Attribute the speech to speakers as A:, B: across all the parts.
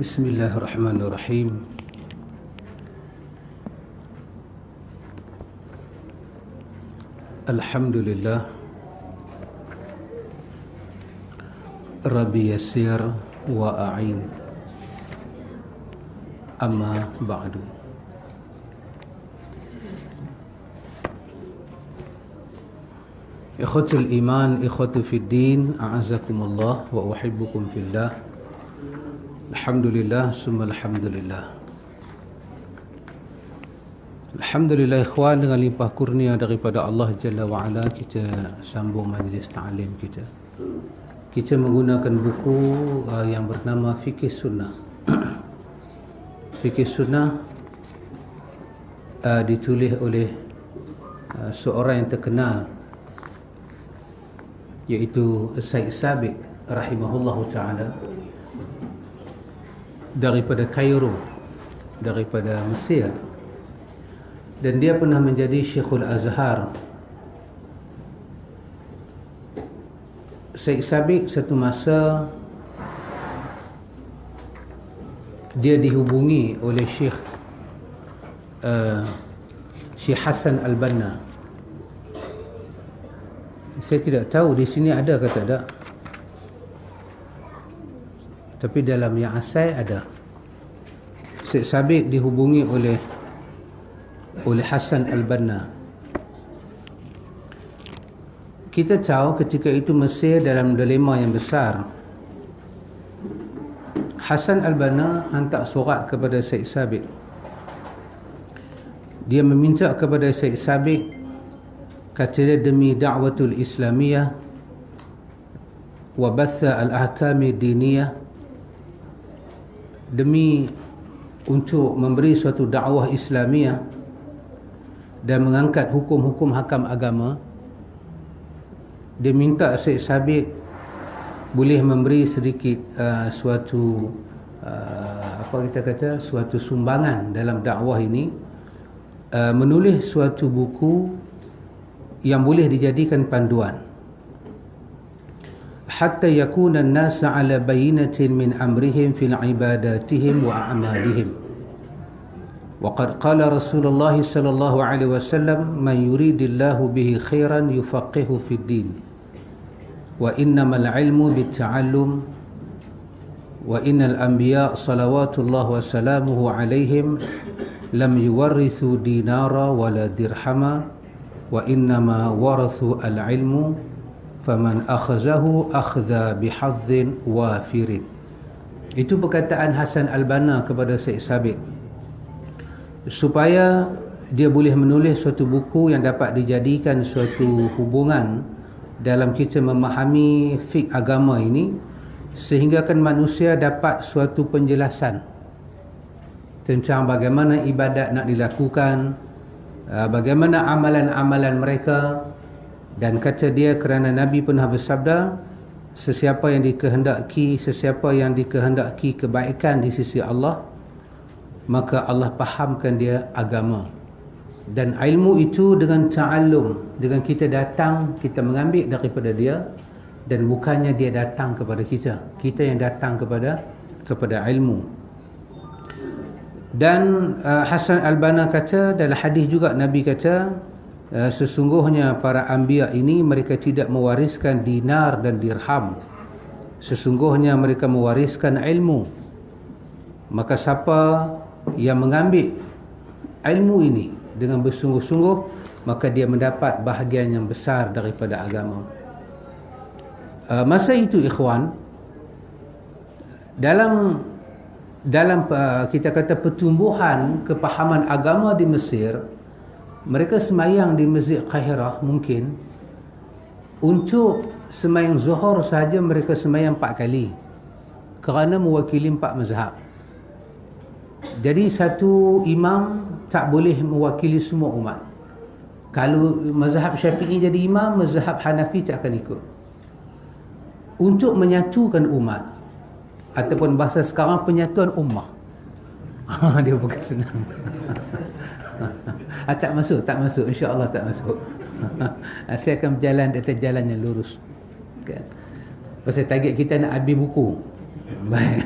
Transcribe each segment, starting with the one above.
A: Bismillahirrahmanirrahim. Alhamdulillah Rabbi yassir wa a'in. Amma ba'du. Ikhwatul iman, ikhwatu fid din, a'azakumullah wa uhibbukum fillah. Alhamdulillah, summa alhamdulillah. Alhamdulillah ikhwan, dengan limpah kurnia daripada Allah Jalla wa'ala, kita sambung majlis ta'lim kita. Kita menggunakan buku yang bernama Fiqh Sunnah. Fiqh Sunnah ditulis oleh seorang yang terkenal, iaitu Syekh Sabiq rahimahullahu ta'ala, daripada Kairo, daripada Mesir, dan dia pernah menjadi Syekhul Azhar. Syekh Sabiq satu masa dia dihubungi oleh Syekh Hasan Al-Banna. Saya tidak tahu di sini ada ke tak ada, tapi dalam yang asal ada. Syekh Sabiq dihubungi oleh Hasan Al-Banna. Kita tahu ketika itu Mesir dalam dilema yang besar. Hasan Al-Banna hantar surat kepada Syekh Sabiq. Dia meminta kepada Syekh Sabiq, kata dia, demi da'watul Islamiyah wa batha al-ahkami diniyah, demi untuk memberi suatu dakwah Islamiyah dan mengangkat hukum-hukum hakam agama, dia minta Syekh Sabiq boleh memberi sedikit suatu suatu sumbangan dalam dakwah ini, menulis suatu buku yang boleh dijadikan panduan, hatta yakuna an-nas 'ala bayyinatin min amrihim fil ibadatihim wa a'malihim. Wa qad qala Rasulullah sallallahu alaihi wasallam, man yuridillahu bihi khairan yufaqihu fid din. Wa innamal ilmu bitta'allum. Wa innal anbiya salawatullah wa salamuhu alaihim lam yuwarrithu dinara wala dirhama, wa innama warathu al-ilmu faman akhazahu akhadha bihadhin wafirin. Itu perkataan Hasan Al-Banna kepada Syekh Sabiq, supaya dia boleh menulis suatu buku yang dapat dijadikan suatu hubungan dalam kita memahami fiqh agama ini, sehingga kan manusia dapat suatu penjelasan tentang bagaimana ibadat nak dilakukan, bagaimana amalan-amalan mereka. Dan kata dia, kerana Nabi pernah bersabda, sesiapa yang dikehendaki kebaikan di sisi Allah, maka Allah pahamkan dia agama. Dan ilmu itu dengan ta'allum, dengan kita datang, kita mengambil daripada dia, dan bukannya dia datang kepada kita, kita yang datang kepada ilmu. Dan Hasan Al-Banna kata, dalam hadis juga Nabi kata, sesungguhnya para anbiya ini mereka tidak mewariskan dinar dan dirham, sesungguhnya mereka mewariskan ilmu. Maka siapa yang mengambil ilmu ini dengan bersungguh-sungguh, maka dia mendapat bahagian yang besar daripada agama. Masa itu ikhwan, dalam kita kata pertumbuhan kepahaman agama di Mesir, mereka semayang di Masjid Qahirah, mungkin untuk semayang Zuhur sahaja mereka semayang 4 kali, kerana mewakili 4 mazhab. Jadi satu imam tak boleh mewakili semua umat. Kalau mazhab Syafi'i jadi imam, mazhab Hanafi tak akan ikut. Untuk menyatukan umat, ataupun bahasa sekarang penyatuan ummah. Dia bukan senang. Tak masuk, insya-Allah tak masuk. Saya akan berjalan di atas jalan yang lurus. Kan? Pasal target kita nak habis buku. Baik.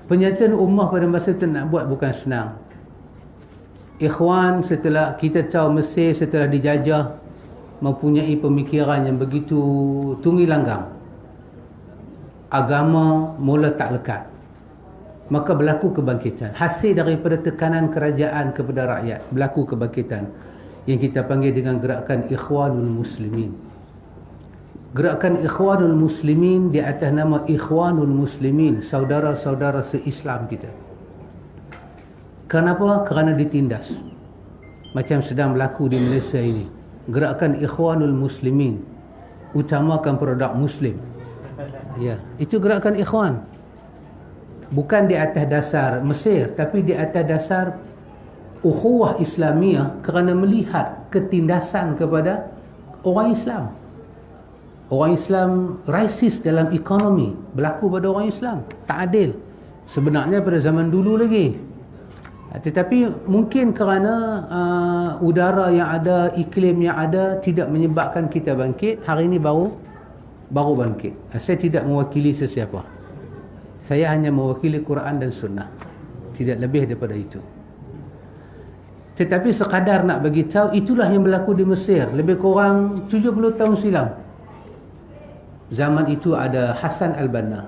A: Penyatuan ummah pada masa itu nak buat bukan senang. Ikhwan setelah kita tahu Mesir setelah dijajah mempunyai pemikiran yang begitu tunggi langgang. Agama mula tak lekat. Maka berlaku kebangkitan. Hasil daripada tekanan kerajaan kepada rakyat, berlaku kebangkitan yang kita panggil dengan gerakan Ikhwanul Muslimin. Gerakan Ikhwanul Muslimin di atas nama Ikhwanul Muslimin, saudara-saudara se-Islam kita. Kenapa? Kerana ditindas. Macam sedang berlaku di Malaysia ini. Gerakan Ikhwanul Muslimin, utamakan produk Muslim. Ya, itu gerakan Ikhwan. Bukan di atas dasar Mesir, tapi di atas dasar ukhuwah Islamiyah kerana melihat ketindasan kepada orang Islam. Orang Islam racist dalam ekonomi berlaku pada orang Islam. Tak adil. Sebenarnya pada zaman dulu lagi. Tetapi mungkin kerana udara yang ada, iklim yang ada tidak menyebabkan kita bangkit. Hari ini baru bangkit. Saya tidak mewakili sesiapa. Saya hanya mewakili Quran dan Sunnah. Tidak lebih daripada itu. Tetapi sekadar nak bagi tahu, itulah yang berlaku di Mesir lebih kurang 70 tahun silam. Zaman itu ada Hassan al-Banna.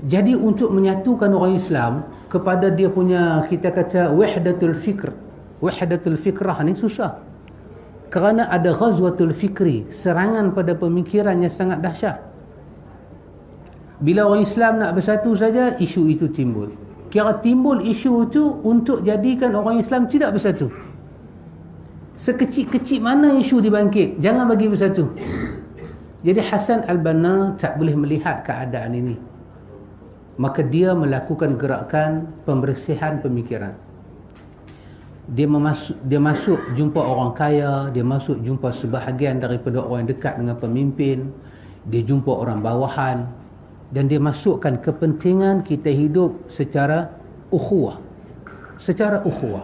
A: Jadi untuk menyatukan orang Islam kepada dia punya, kita kata wahdatul fikr, wahdatul fikrah ni susah. Kerana ada ghazwatul fikri, serangan pada pemikiran yang sangat dahsyat. Bila orang Islam nak bersatu saja, isu itu timbul. Kira timbul isu itu untuk jadikan orang Islam tidak bersatu. Sekecil-kecil mana isu dibangkit, jangan bagi bersatu. Jadi Hassan al-Banna tak boleh melihat keadaan ini. Maka dia melakukan gerakan pembersihan pemikiran. Dia masuk jumpa orang kaya, dia masuk jumpa sebahagian daripada orang yang dekat dengan pemimpin, dia jumpa orang bawahan, dan dia masukkan kepentingan kita hidup secara ukhuwah. Secara ukhuwah.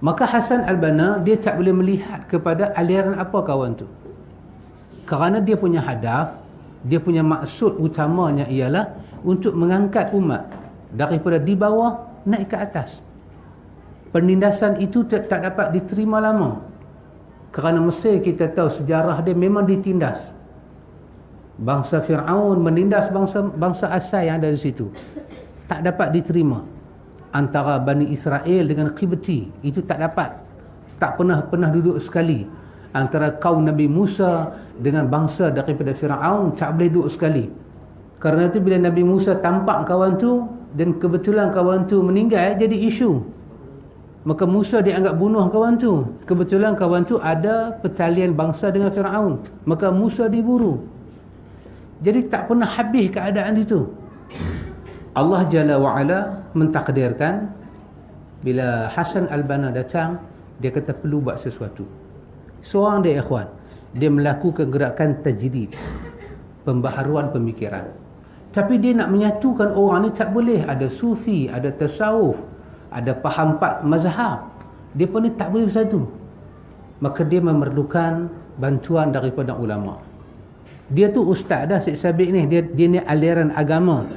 A: Maka Hassan al-Banna dia tak boleh melihat kepada aliran apa kawan tu. Kerana dia punya hadaf, dia punya maksud utamanya ialah untuk mengangkat umat daripada di bawah naik ke atas. Penindasan itu tak dapat diterima lama. Kerana Mesir kita tahu sejarah dia memang ditindas. Bangsa Fir'aun menindas bangsa asal yang ada di situ. Tak dapat diterima. Antara Bani Israel dengan Qibti, itu tak dapat. Tak pernah duduk sekali. Antara kaum Nabi Musa dengan bangsa daripada Fir'aun, tak boleh duduk sekali. Kerana itu bila Nabi Musa tampak kawan tu, dan kebetulan kawan tu meninggal, jadi isu. Maka Musa dianggap bunuh kawan tu. Kebetulan kawan tu ada pertalian bangsa dengan Fir'aun. Maka Musa diburu. Jadi tak pernah habis keadaan itu. Allah Jalla wa'ala mentakdirkan bila Hassan al-Banna datang, dia kata perlu buat sesuatu. Seorang dia ikhwan, dia melakukan gerakan tajdid, pembaharuan pemikiran. Tapi dia nak menyatukan orang ni tak boleh. Ada sufi, ada tasawuf, ada faham 4 mazhab. Dia pun ni tak boleh bersatu. Maka dia memerlukan bantuan daripada ulama. Dia tu ustaz dah, Syed Sabiq ni, dia ni aliran agama.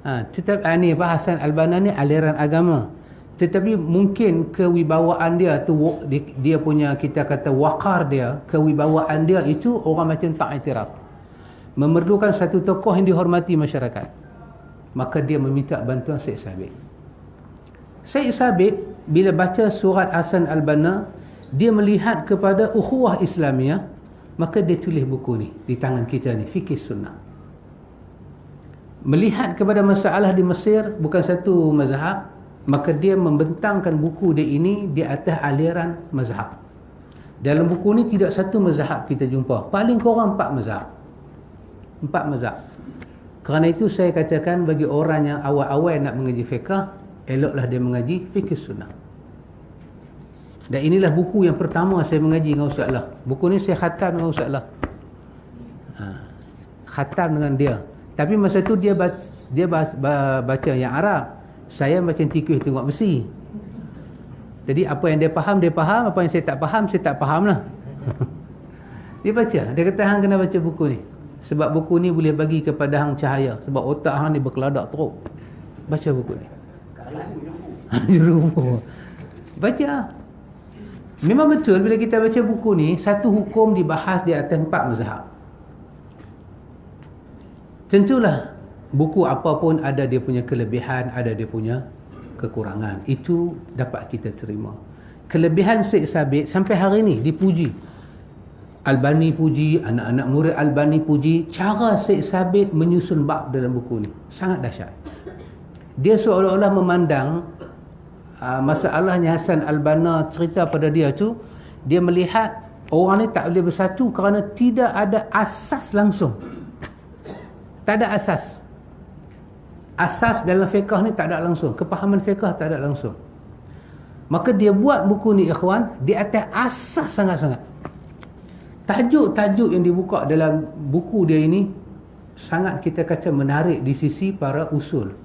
A: Tetapi ni Hassan al-Banna ni aliran agama. Tetapi mungkin kewibawaan dia tu, dia punya, kita kata waqar dia, kewibawaan dia itu orang macam tak iktiraf. Memerlukan satu tokoh yang dihormati masyarakat. Maka dia meminta bantuan Syed Sabiq. Syed Sabiq bila baca surat Hassan al-Banna, dia melihat kepada ukhuwah Islamiyah. Maka dia tulis buku ni di tangan kita ni, Fiqh Sunnah. Melihat kepada masalah di Mesir bukan satu mazhab, maka dia membentangkan buku dia ini di atas aliran mazhab. Dalam buku ni tidak satu mazhab kita jumpa, paling kurang 4 mazhab. 4 mazhab. Kerana itu saya katakan bagi orang yang awal-awal nak mengaji fiqh, eloklah dia mengaji Fiqh Sunnah. Dan inilah buku yang pertama saya mengaji dengan Ustaz Lah. Buku ni saya khatam dengan Ustaz Lah. Khatam dengan dia. Tapi masa tu dia baca yang Arab. Saya macam tikus tengok besi. Jadi apa yang dia faham, apa yang saya tak faham lah. Dia baca. Dia kata hang kena baca buku ni. Sebab buku ni boleh bagi kepada hang cahaya. Sebab otak hang ni berkeladak teruk. Baca buku ni. Jurumu. Baca. Memang betul bila kita baca buku ni, satu hukum dibahas di atas 4 mazhab. Tentulah buku apa pun ada dia punya kelebihan, ada dia punya kekurangan. Itu dapat kita terima. Kelebihan Syekh Sabit sampai hari ni dipuji. Albani puji, anak-anak murid Albani puji cara Syekh Sabit menyusun bab dalam buku ni. Sangat dahsyat. Dia seolah-olah memandang masalahnya Hasan Al-Banna cerita pada dia tu, dia melihat orang ni tak boleh bersatu kerana tidak ada asas langsung. Tak ada asas. Asas dalam fiqh ni tak ada langsung. Kepahaman fiqh tak ada langsung. Maka dia buat buku ni ikhwan di atas asas sangat-sangat. Tajuk-tajuk yang dibuka dalam buku dia ini sangat kita kata menarik di sisi para usul.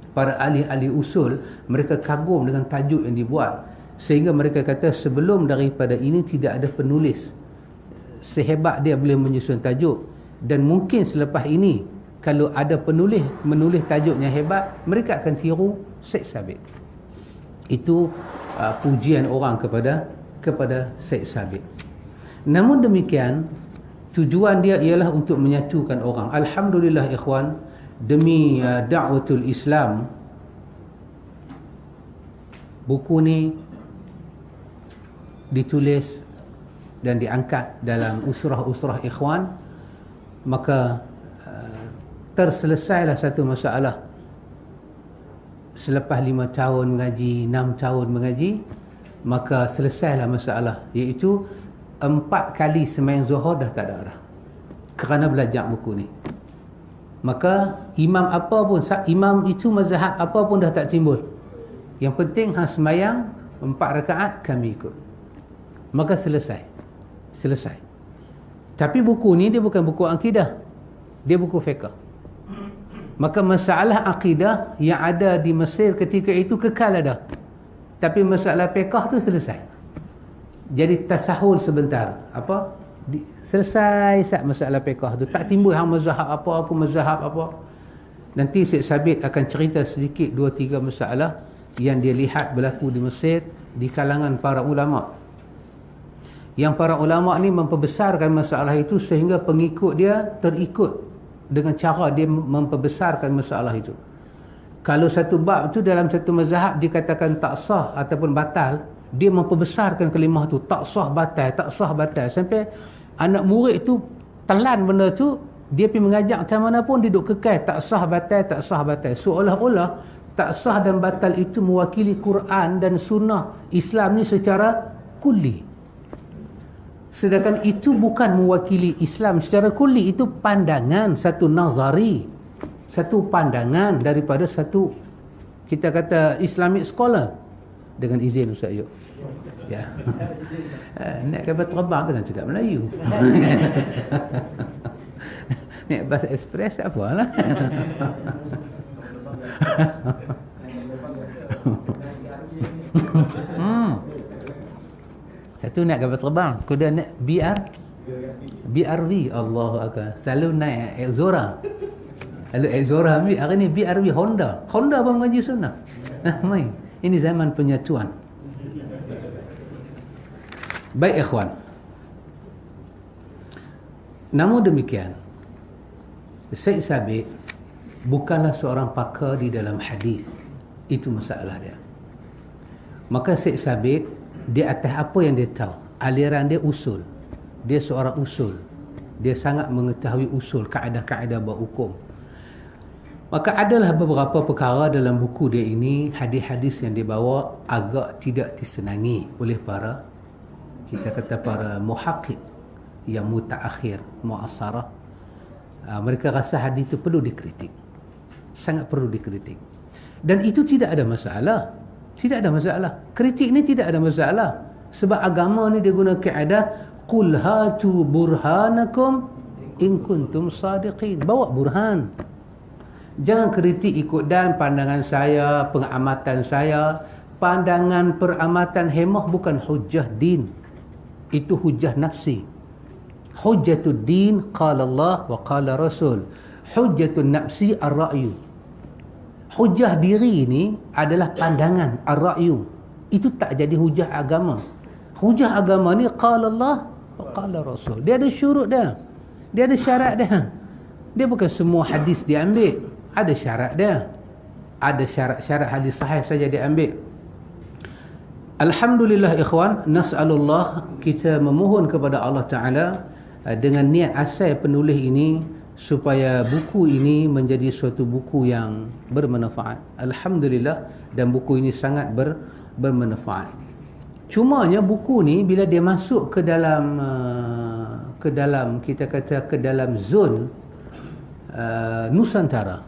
A: Para ahli-ahli usul, mereka kagum dengan tajuk yang dibuat, sehingga mereka kata sebelum daripada ini tidak ada penulis sehebat dia boleh menyusun tajuk, dan mungkin selepas ini kalau ada penulis menulis tajuknya hebat, mereka akan tiru Syekh Sabit. Itu pujian orang kepada Syekh Sabit. Namun demikian, tujuan dia ialah untuk menyatukan orang. Alhamdulillah ikhwan, demi da'watul Islam, buku ni ditulis dan diangkat dalam usrah-usrah ikhwan, maka terselesailah satu masalah. Selepas 5 tahun mengaji, 6 tahun mengaji, maka selesailah masalah, iaitu 4 kali sembahyang zuhur dah tak ada dah, kerana belajar buku ni. Maka imam apa pun, imam itu mazhab apa pun dah tak timbul. Yang penting hang sembahyang 4 rakaat kami ikut. Maka selesai. Tapi buku ni dia bukan buku akidah, dia buku fiqh. Maka masalah akidah yang ada di Mesir ketika itu kekal ada, tapi masalah fiqh tu selesai. Jadi tasahul sebentar, selesai masalah fiqh tu, tak timbul hang mazhab apa, aku mazhab apa. Nanti Syekh Sabit akan cerita sedikit 2-3 masalah yang dia lihat berlaku di Mesir di kalangan para ulama. Yang para ulama ni memperbesarkan masalah itu sehingga pengikut dia terikut dengan cara dia memperbesarkan masalah itu. Kalau satu bab tu dalam satu mazhab dikatakan tak sah ataupun batal, dia memperbesarkan kalimah tu, tak sah batal, sampai anak murid tu telan benda tu, dia pergi mengajak macam mana pun dia duduk kekal tak sah batal, seolah-olah tak sah dan batal itu mewakili Quran dan sunnah Islam ni secara kulli, sedangkan itu bukan mewakili Islam secara kulli. Itu pandangan, satu nazari, satu pandangan daripada satu, kita kata Islamic scholar. Dengan izin Ustaz Yuk, ya. Naik kapal terbang kan cakap Melayu. Naik bas ekspres tak apalah. Satu naik kapal terbang, kuda naik BRV, Allahu Akbar. Selalu naik Exora. Lalu Exora ambil, hari ni BRV Honda apa mengaji sunnah. Main. Ini zaman penyatuan. Baik ikhwan, namun demikian Syekh Sabit bukanlah seorang pakar di dalam hadis. Itu masalah dia. Maka Syekh Sabit di atas apa yang dia tahu, aliran dia usul, dia seorang usul, dia sangat mengetahui usul, kaedah-kaedah berhukum. Maka adalah beberapa perkara dalam buku dia ini, hadis-hadis yang dibawa agak tidak disenangi oleh para, kita kata para muhaqqiq yang mutaakhir, muasarah. Mereka rasa hadis itu perlu dikritik, sangat perlu dikritik, dan itu tidak ada masalah. Kritik ni tidak ada masalah, sebab agama ni dia guna kaedah qul hatu burhanakum in kuntum sadiqin. Bawa burhan. Jangan kritik ikut dan pandangan saya, pengamatan saya. Pandangan peramatan hemah bukan hujjah din, itu hujjah nafsi. Hujjatul din qala Allah wa qala Rasul. Hujjatul nafsi ar-ra'yu. hujah diri ni adalah pandangan ar-ra'yu. Itu tak jadi hujah agama. Hujah agama ni qala Allah wa qala Rasul. Dia ada syurut dia. Dia ada syarat dia. Dia bukan semua hadis diambil. Ada syarat dia. Ada syarat-syarat hadis sahih saja diambil. Alhamdulillah ikhwan, nas'alullah, kita memohon kepada Allah Ta'ala dengan niat asal penulis ini supaya buku ini menjadi suatu buku yang bermanfaat. Alhamdulillah, dan buku ini sangat bermanfaat. Cumanya buku ni bila dia masuk ke dalam kita kata ke dalam zon Nusantara,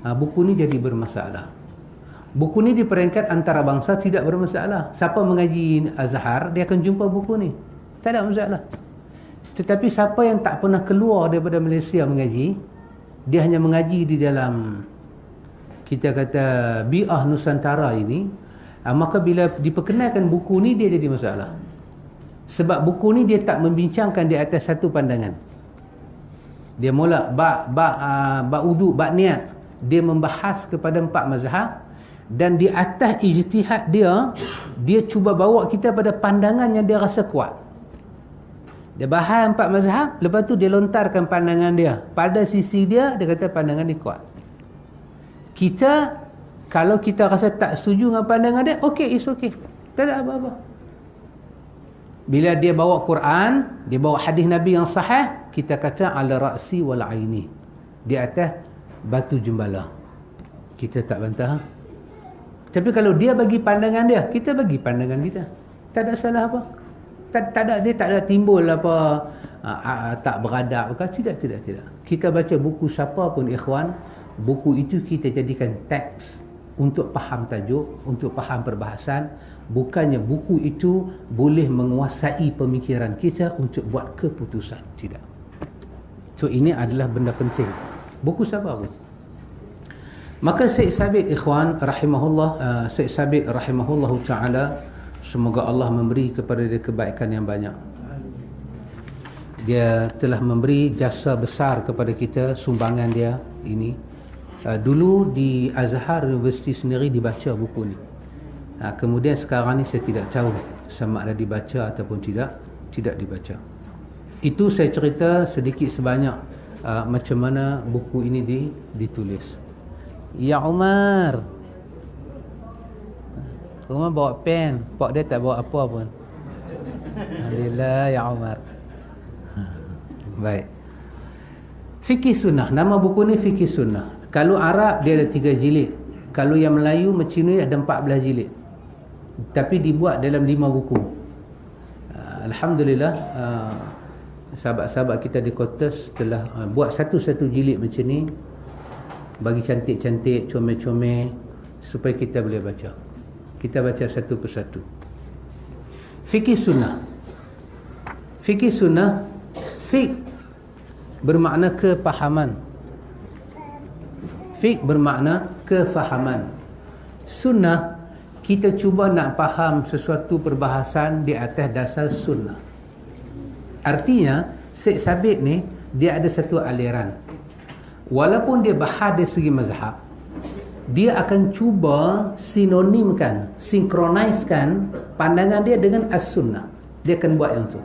A: buku ni jadi bermasalah. Buku ni di peringkat antarabangsa tidak bermasalah. Siapa mengaji Azhar, dia akan jumpa buku ni, tak ada masalah. Tetapi siapa yang tak pernah keluar daripada Malaysia mengaji, dia hanya mengaji di dalam kita kata bi'ah Nusantara ini, maka bila diperkenalkan buku ni, dia jadi masalah. Sebab buku ni dia tak membincangkan di atas satu pandangan. Dia mula bab wudu, bab niat. Dia membahas kepada 4 mazhab, dan di atas ijtihad dia cuba bawa kita pada pandangan yang dia rasa kuat. Dia bahas 4 mazhab, lepas tu dia lontarkan pandangan dia. Pada sisi dia kata pandangan ni kuat. Kita, kalau kita rasa tak setuju dengan pandangan dia, okey, it's okay, tak ada apa-apa. Bila dia bawa Quran, dia bawa hadis Nabi yang sahih, kita kata ala ra'si wal aini, di atas batu jembala, kita tak bantah. Tapi kalau dia bagi pandangan dia, kita bagi pandangan kita, tak ada salah apa. Dia tak ada timbul apa tak beradab ke, tidak. Kita baca buku siapa pun ikhwan, buku itu kita jadikan teks untuk faham tajuk, untuk faham perbahasan. Bukannya buku itu boleh menguasai pemikiran kita untuk buat keputusan, tidak. So ini adalah benda penting, buku siapa pun. Maka Syekh Sabit ikhwan rahimahullah, Syekh Sabit rahimahullahu ta'ala, semoga Allah memberi kepada dia kebaikan yang banyak. Dia telah memberi jasa besar kepada kita, sumbangan dia ini. Dulu di Azhar University sendiri dibaca buku ni. Kemudian sekarang ni saya tidak tahu sama ada dibaca ataupun tidak dibaca. Itu saya cerita sedikit sebanyak macam mana buku ini ditulis. Ya Umar, Umar bawa pen, pak dia tak bawa apa pun. Alhamdulillah ya Umar. Baik. Fikih Sunnah, nama buku ni Fikih Sunnah. Kalau Arab dia ada 3 jilid. Kalau yang Melayu macam ni ada 14 jilid. Tapi dibuat dalam 5 buku. Alhamdulillah, sahabat-sahabat kita di Kotas telah buat satu-satu jilid macam ni, bagi cantik-cantik, comel-comel, supaya kita boleh baca. Kita baca satu persatu. Fikih Sunnah. Fikih Sunnah, fiqh bermakna kepahaman. Fiqh bermakna kefahaman. Sunnah, kita cuba nak faham sesuatu perbahasan di atas dasar sunnah. Artinya, Syekh Sabit ni, dia ada satu aliran. Walaupun dia bahas dari segi mazhab, dia akan cuba sinonimkan, sinkronisekan pandangan dia dengan as-sunnah. Dia akan buat yang tu.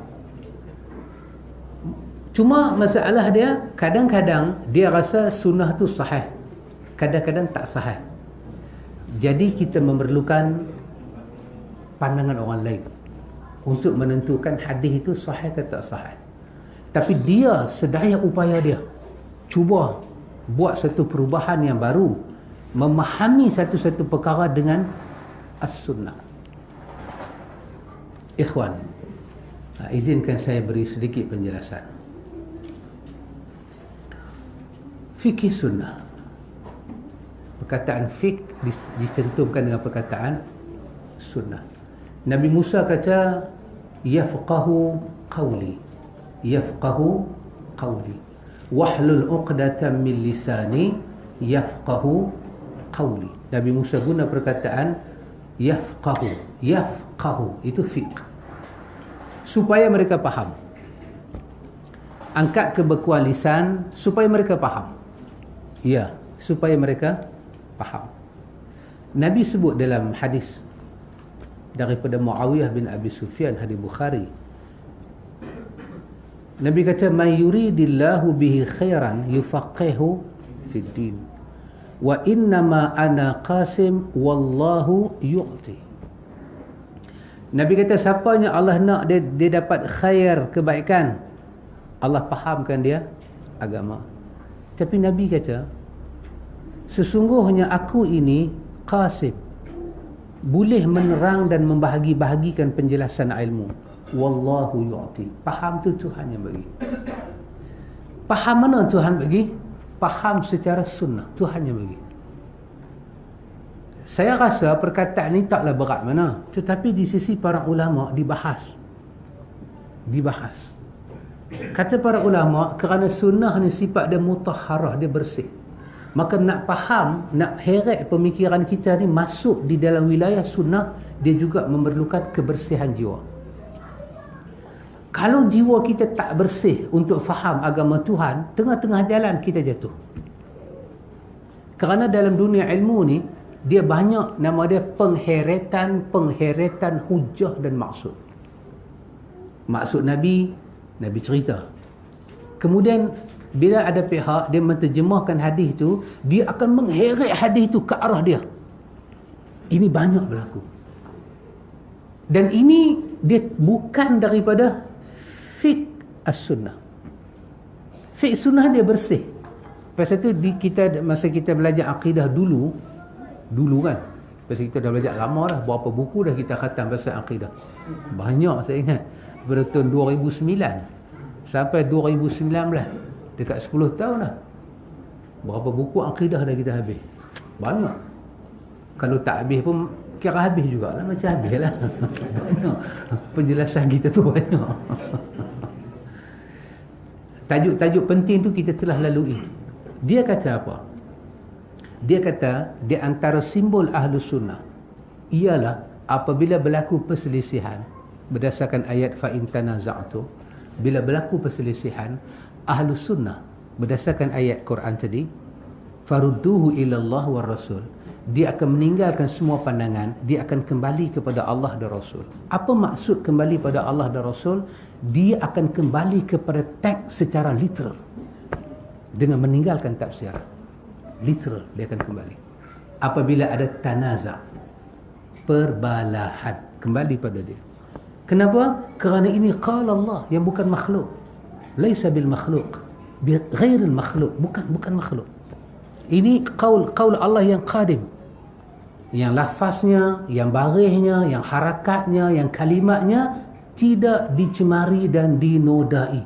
A: Cuma masalah dia, kadang-kadang dia rasa sunnah tu sahih, kadang-kadang tak sahih. Jadi kita memerlukan pandangan orang lain untuk menentukan hadis itu sahih ke tak sahih. Tapi dia sedaya upaya dia cuba buat satu perubahan yang baru, memahami satu-satu perkara dengan as-sunnah. Ikhwan, izinkan saya beri sedikit penjelasan. Fikih sunnah, perkataan fiqh dicentumkan dengan perkataan sunnah. Nabi Musa kata yafqahu qawli, yafqahu qawli, wahlul uqdatan min lisani yafqahu qawli. Nabi Musa guna perkataan yafqahu. Yafqahu itu fiqh, supaya mereka faham. Angkat kebekuan lisan supaya mereka faham. Ya, supaya mereka Faham. Nabi sebut dalam hadis daripada Muawiyah bin Abi Sufyan, hadis Bukhari, Nabi kata, "Man yuridillahu bihi khairan yufaqihu fid din. Wa innama ana qasim wallahu yu'ti." Nabi kata, siapanya Allah nak dia dapat khair, kebaikan, Allah fahamkan dia agama. Tapi Nabi kata, sesungguhnya aku ini qasim, boleh menerang dan membahagi-bahagikan penjelasan ilmu. Wallahu yu'ti. Faham tu Tuhan yang bagi. Faham mana Tuhan bagi? Faham secara sunnah, Tuhan yang bagi. Saya rasa perkataan ni taklah berat mana, tetapi di sisi para ulama dibahas. Kata para ulama, kerana sunnah ni sifat dia mutahharah, dia bersih. Maka nak faham, nak heret pemikiran kita ni masuk di dalam wilayah sunnah, dia juga memerlukan kebersihan jiwa. Kalau jiwa kita tak bersih untuk faham agama Tuhan, tengah-tengah jalan kita jatuh. Kerana dalam dunia ilmu ni, dia banyak nama dia pengheretan hujah dan maksud. Maksud Nabi cerita. Kemudian bila ada pihak dia menterjemahkan hadis tu, dia akan mengheret hadis tu ke arah dia. Ini banyak berlaku. Dan ini dia bukan daripada fiqh as-sunnah. Fiqh sunnah dia bersih. Pasal tu masa kita belajar akidah dulu kan, pasal kita dah belajar lama dah, berapa buku dah kita khatam pasal akidah. Banyak saya ingat. Pada tahun 2009 sampai 2019, dekat 10 tahun dah. Berapa buku akidah dah kita habis. Banyak. Kalau tak habis pun kira habis jugalah, macam habis lah. Banyak. Penjelasan kita tu banyak. Tajuk-tajuk penting tu kita telah lalui. Dia kata apa? Dia kata di antara simbol Ahlus Sunnah ialah apabila berlaku perselisihan berdasarkan ayat fa in tanaza'tu, bila berlaku perselisihan, Ahlus Sunnah berdasarkan ayat Quran tadi, farudduhu ila Allah war Rasul, dia akan meninggalkan semua pandangan, dia akan kembali kepada Allah dan Rasul. Apa maksud kembali pada Allah dan Rasul? Dia akan kembali kepada teks secara literal dengan meninggalkan tafsir. Literal dia akan kembali. Apabila ada tanaza', perbalahan, kembali pada dia. Kenapa? Kerana ini qala Allah yang bukan makhluk. Laisa bil makhluk, bi ghairil makhluk, bukan makhluk. Ini qaul Allah yang qadim, yang lafaznya, yang barihnya, yang harakatnya, yang kalimatnya tidak dicemari dan dinodai.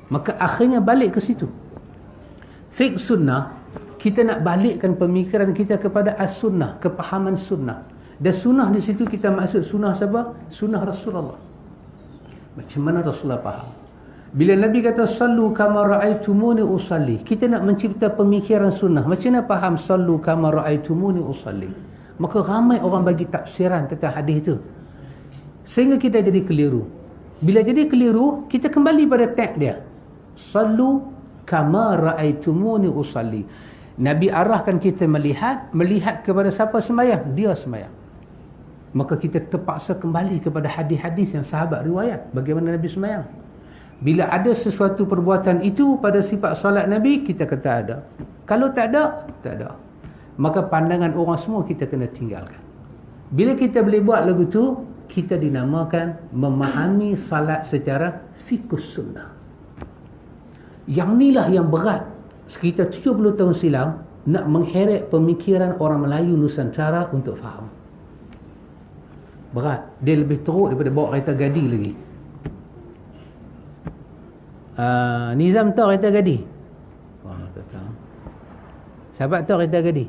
A: Maka akhirnya balik ke situ. Fiqh sunnah, kita nak balikkan pemikiran kita kepada as-sunnah, kepahaman sunnah. Dan sunnah di situ kita maksud sunnah siapa? Sunnah Rasulullah. Macam mana Rasulullah faham? Bila Nabi kata sallu kama ra'aitumuni usalli, kita nak mencipta pemikiran sunnah. Macam mana faham sallu kama ra'aitumuni usalli? Maka ramai orang bagi tafsiran tentang hadis itu, sehingga kita jadi keliru. Bila jadi keliru, kita kembali pada teks dia. Sallu kama ra'aitumuni usalli. Nabi arahkan kita melihat kepada siapa sembahyang, dia sembahyang. Maka kita terpaksa kembali kepada hadis-hadis yang sahabat riwayat bagaimana Nabi sembahyang. Bila ada sesuatu perbuatan itu pada sifat solat Nabi, kita kata ada. Kalau tak ada, tak ada. Maka pandangan orang semua kita kena tinggalkan. Bila kita boleh buat lagu tu, kita dinamakan memahami salat secara fiqhus sunnah. Yang inilah yang berat. Sekitar 70 tahun silam, nak mengheret pemikiran orang Melayu Nusantara untuk faham. Berat. Dia lebih teruk daripada bawa kereta gadi lagi. Nizam tahu kereta gadi? Tak tahu. Sahabat tahu kereta gadi?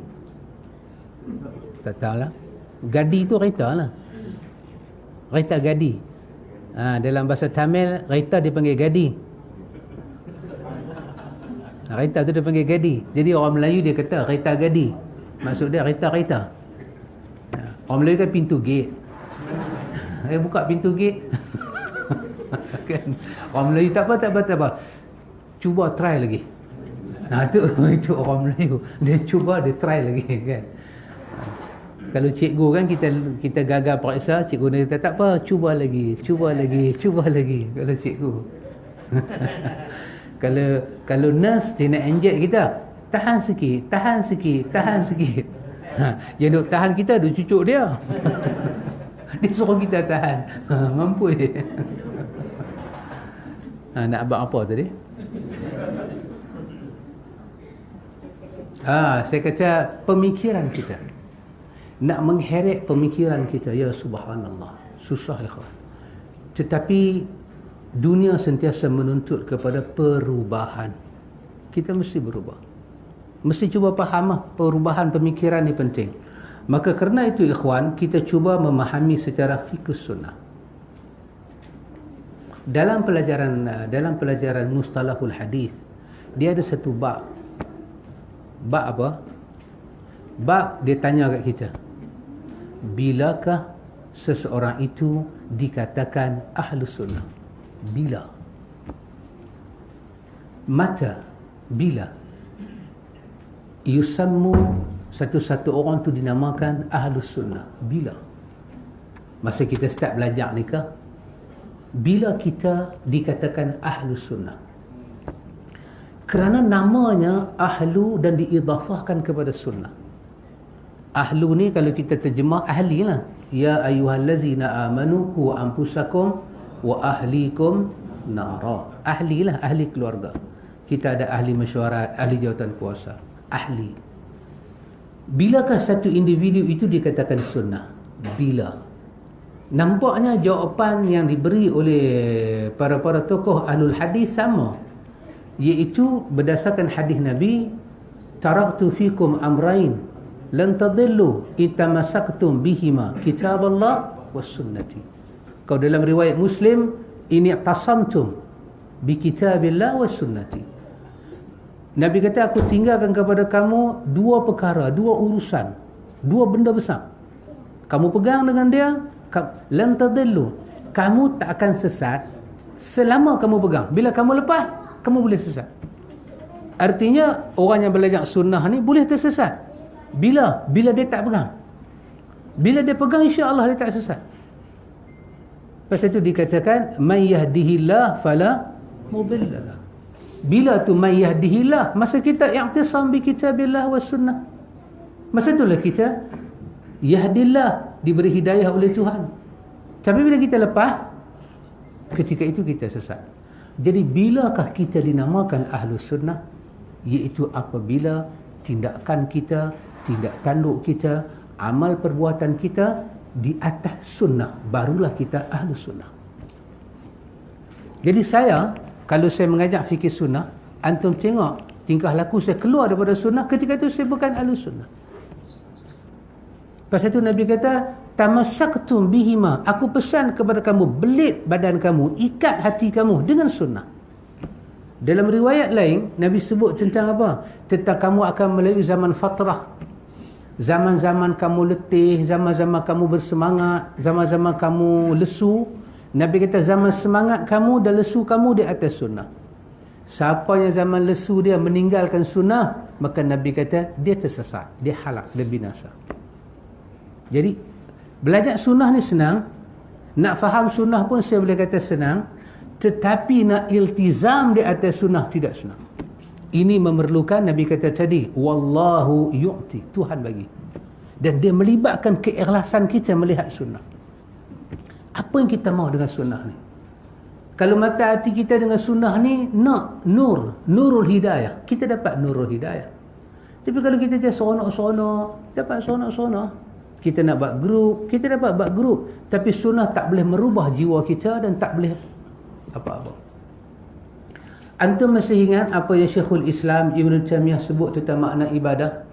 A: Tak tahu lah. Gadi tu kereta lah. Kereta gadi. Dalam bahasa Tamil, kereta dipanggil gadi. Kereta tu dia panggil gadi. Jadi orang Melayu dia kata kereta gadi. Maksud dia kereta-kereta. Orang Melayu kan pintu gate. Buka pintu gate. Kan? Orang Melayu tak apa. Cuba try lagi. Itu orang Melayu. Dia cuba, dia try lagi kan. Kalau cikgu kan kita gagal periksa, cikgu dia kata tak apa, cuba lagi. Kalau cikgu. kalau nurse dia nak inject kita, tahan sikit. Yang duk tahan kita duk cucuk dia. Dia suruh kita tahan. Mampu dia. Nak abang apa tadi? Saya kata pemikiran kita. Nak mengheret pemikiran kita, ya subhanallah, susah ikhwan. Tetapi dunia sentiasa menuntut kepada perubahan. Kita mesti berubah. Mesti cuba faham perubahan pemikiran ni penting. Maka kerana itu ikhwan, kita cuba memahami secara fiqh sunnah. Dalam pelajaran mustalahul hadis, dia ada satu bab. Bab apa? Bab dia tanya kat kita, bilakah seseorang itu dikatakan ahlus sunnah? Bila? Mata? Bila? Yusammu, satu-satu orang tu dinamakan ahlus sunnah. Bila? Masa kita start belajar ni ke? Bila kita dikatakan ahlus sunnah? Kerana namanya ahlu dan diidafahkan kepada sunnah. Ahlu ni kalau kita terjemah ahli lah. Ya ayyuhallazina amanu qu anfusakum wa ahlikum nara. Ahli lah, ahli keluarga. Kita ada ahli mesyuarat, ahli jawatan kuasa. Ahli. Bilakah satu individu itu dikatakan sunnah? Bila? Nampaknya jawapan yang diberi oleh para tokoh ahlul hadis sama, iaitu berdasarkan hadis Nabi, taraktu fikum amrain lan tadillu in tamassaktum bihima kitaballah was sunnati. Kau dalam riwayat Muslim, ini tasamtum bi kitabillah was sunnati. Nabi kata, aku tinggalkan kepada kamu dua perkara, dua urusan, dua benda besar. Kamu pegang dengan dia, lan tadillu, kamu tak akan sesat selama kamu pegang. Bila kamu lepas, kamu boleh sesat. Artinya orang yang belajar sunnah ni boleh tersesat. Bila dia tak pegang. Bila dia pegang, insya-Allah dia tak sesat. Pasal itu dikatakan may yahdihillah fala mudhillalah. Bila tu may yahdihillah, masa kita i'tisam bi kitabillah was sunnah. Masa itulah kita yahdillah, diberi hidayah oleh Tuhan. Tapi bila kita lepas, ketika itu kita sesat. Jadi bilakah kita dinamakan ahlus sunnah? Iaitu apabila tindakan kita, tindak tanduk kita, amal perbuatan kita di atas sunnah, barulah kita ahlus sunnah. Jadi kalau saya mengajak fikir sunnah, antum tengok tingkah laku saya keluar daripada sunnah, ketika itu saya bukan ahlus sunnah. Pasal itu Nabi kata, tamassaktum bihima, aku pesan kepada kamu, belit badan kamu, ikat hati kamu dengan sunnah. Dalam riwayat lain, Nabi sebut tentang apa? Tentang kamu akan melalui zaman fatrah. Zaman-zaman kamu letih, zaman-zaman kamu bersemangat, zaman-zaman kamu lesu. Nabi kata zaman semangat kamu dan lesu kamu di atas sunnah. Siapa yang zaman lesu dia meninggalkan sunnah, maka Nabi kata dia tersesat, dia halak, dia binasa. Jadi belajar sunnah ni senang. Nak faham sunnah pun saya boleh kata senang. Tetapi nak iltizam di atas sunnah tidak senang. Ini memerlukan, Nabi kata tadi, wallahu yu'ti, Tuhan bagi. Dan dia melibatkan keikhlasan kita melihat sunnah. Apa yang kita mahu dengan sunnah ni? Kalau mata hati kita dengan sunnah ni nak nurul hidayah, kita dapat nurul hidayah. Tapi kalau kita jadi seronok-seronok, dapat seronok-seronok. Kita nak buat grup, kita dapat buat grup. Tapi sunnah tak boleh merubah jiwa kita dan tak boleh apa-apa. Antum masih ingat apa yang Syekhul Islam Ibn Taymiyah sebut tentang makna ibadah?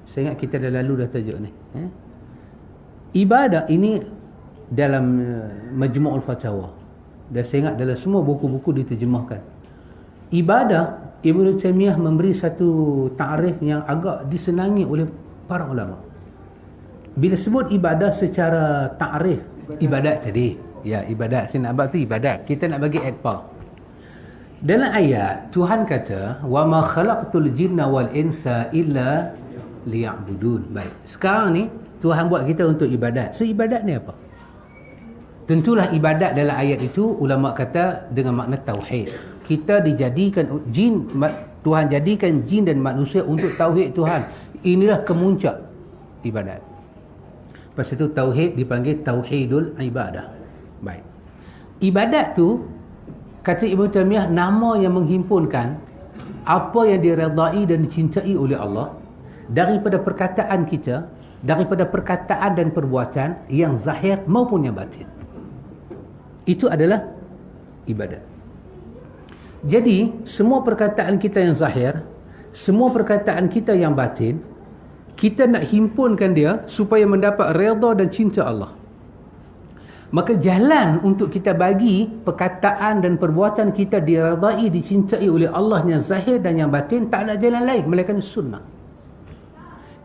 A: Saya ingat kita dah lalu dah tajuk ni. Ibadah ini dalam Majmu'ul Fatawa. Dan saya ingat dalam semua buku-buku diterjemahkan. Ibadah, Ibn Taymiyah memberi satu ta'rif yang agak disenangi oleh para ulama. Bila sebut ibadah secara ta'rif, ibadat tadi. Ya, ibadat. Saya nak buat tu ibadat. Kita nak bagi adpa. Dalam ayat Tuhan kata wa ma khalaqtul jinna wal insa illa liya'budun. Baik. Sekarang ni Tuhan buat kita untuk ibadat. So ibadat ni apa? Tentulah ibadat dalam ayat itu ulama kata dengan makna tauhid. Kita dijadikan jin, Tuhan jadikan jin dan manusia untuk tauhid Tuhan. Inilah kemuncak ibadat. Lepas itu tauhid dipanggil tauhidul ibadah. Baik. Ibadat tu kata Ibn Taymiyah nama yang menghimpunkan apa yang diredai dan dicintai oleh Allah daripada perkataan kita, daripada perkataan dan perbuatan yang zahir maupun yang batin. Itu adalah ibadat. Jadi, semua perkataan kita yang zahir, semua perkataan kita yang batin, kita nak himpunkan dia supaya mendapat redha dan cinta Allah. Maka jalan untuk kita bagi perkataan dan perbuatan kita diredai, dicintai oleh Allah yang zahir dan yang batin, tak ada jalan lain melainkan sunnah.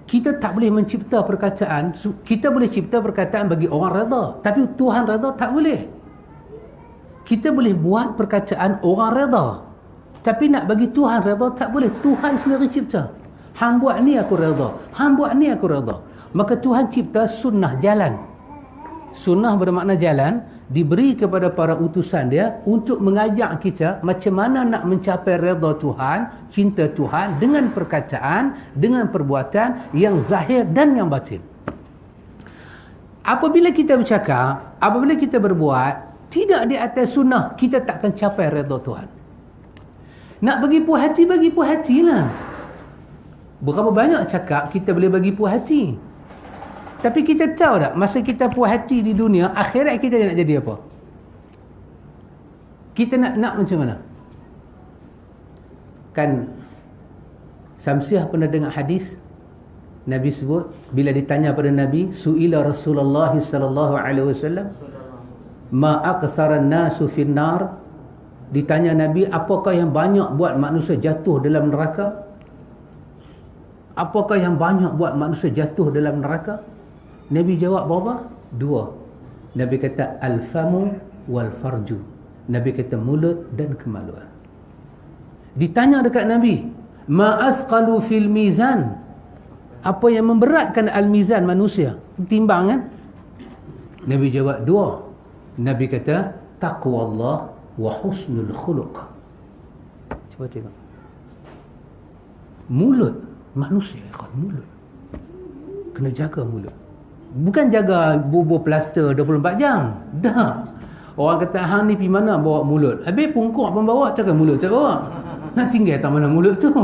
A: Kita tak boleh mencipta perkataan, kita boleh cipta perkataan bagi orang redha, tapi Tuhan redha tak boleh. Kita boleh buat perkataan orang redha, tapi nak bagi Tuhan redha tak boleh. Tuhan sendiri cipta. Hang buat ni aku redha, hang buat ni aku redha. Maka Tuhan cipta sunnah, jalan. Sunnah bermakna jalan, diberi kepada para utusan dia untuk mengajak kita macam mana nak mencapai redha Tuhan, cinta Tuhan dengan perkataan, dengan perbuatan yang zahir dan yang batin. Apabila kita bercakap, apabila kita berbuat tidak di atas sunnah, kita tak akan capai redha Tuhan. Nak bagi puas hati, bagi puas hatilah. Berapa banyak cakap kita boleh bagi puas hati. Tapi kita tahu tak, masa kita puas hati di dunia, akhirat kita nak jadi apa? Kita nak macam mana? Kan Samsiah pernah dengar hadis Nabi sebut, bila ditanya pada Nabi, su'ila Rasulullah sallallahu alaihi wasallam ma aktsaran nasu finnar, ditanya Nabi, apakah yang banyak buat manusia jatuh dalam neraka? Apakah yang banyak buat manusia jatuh dalam neraka? Nabi jawab berapa? 2. Nabi kata al-famu wal farju. Nabi kata mulut dan kemaluan. Ditanya dekat Nabi, ma athqalu fil mizan, apa yang memberatkan al-mizan manusia, timbangan? Nabi jawab 2. Nabi kata taqwallah wa husnul khuluq. Cuba tengok. Mulut manusia, mulut. Kena jaga mulut. Bukan jaga bubur plaster 24 jam. Dah. Orang kata hang ni pergi mana bawa mulut. Habis pungkuk pun bawa, takkan mulut tak bawa. Nak tinggal tak mana mulut tu.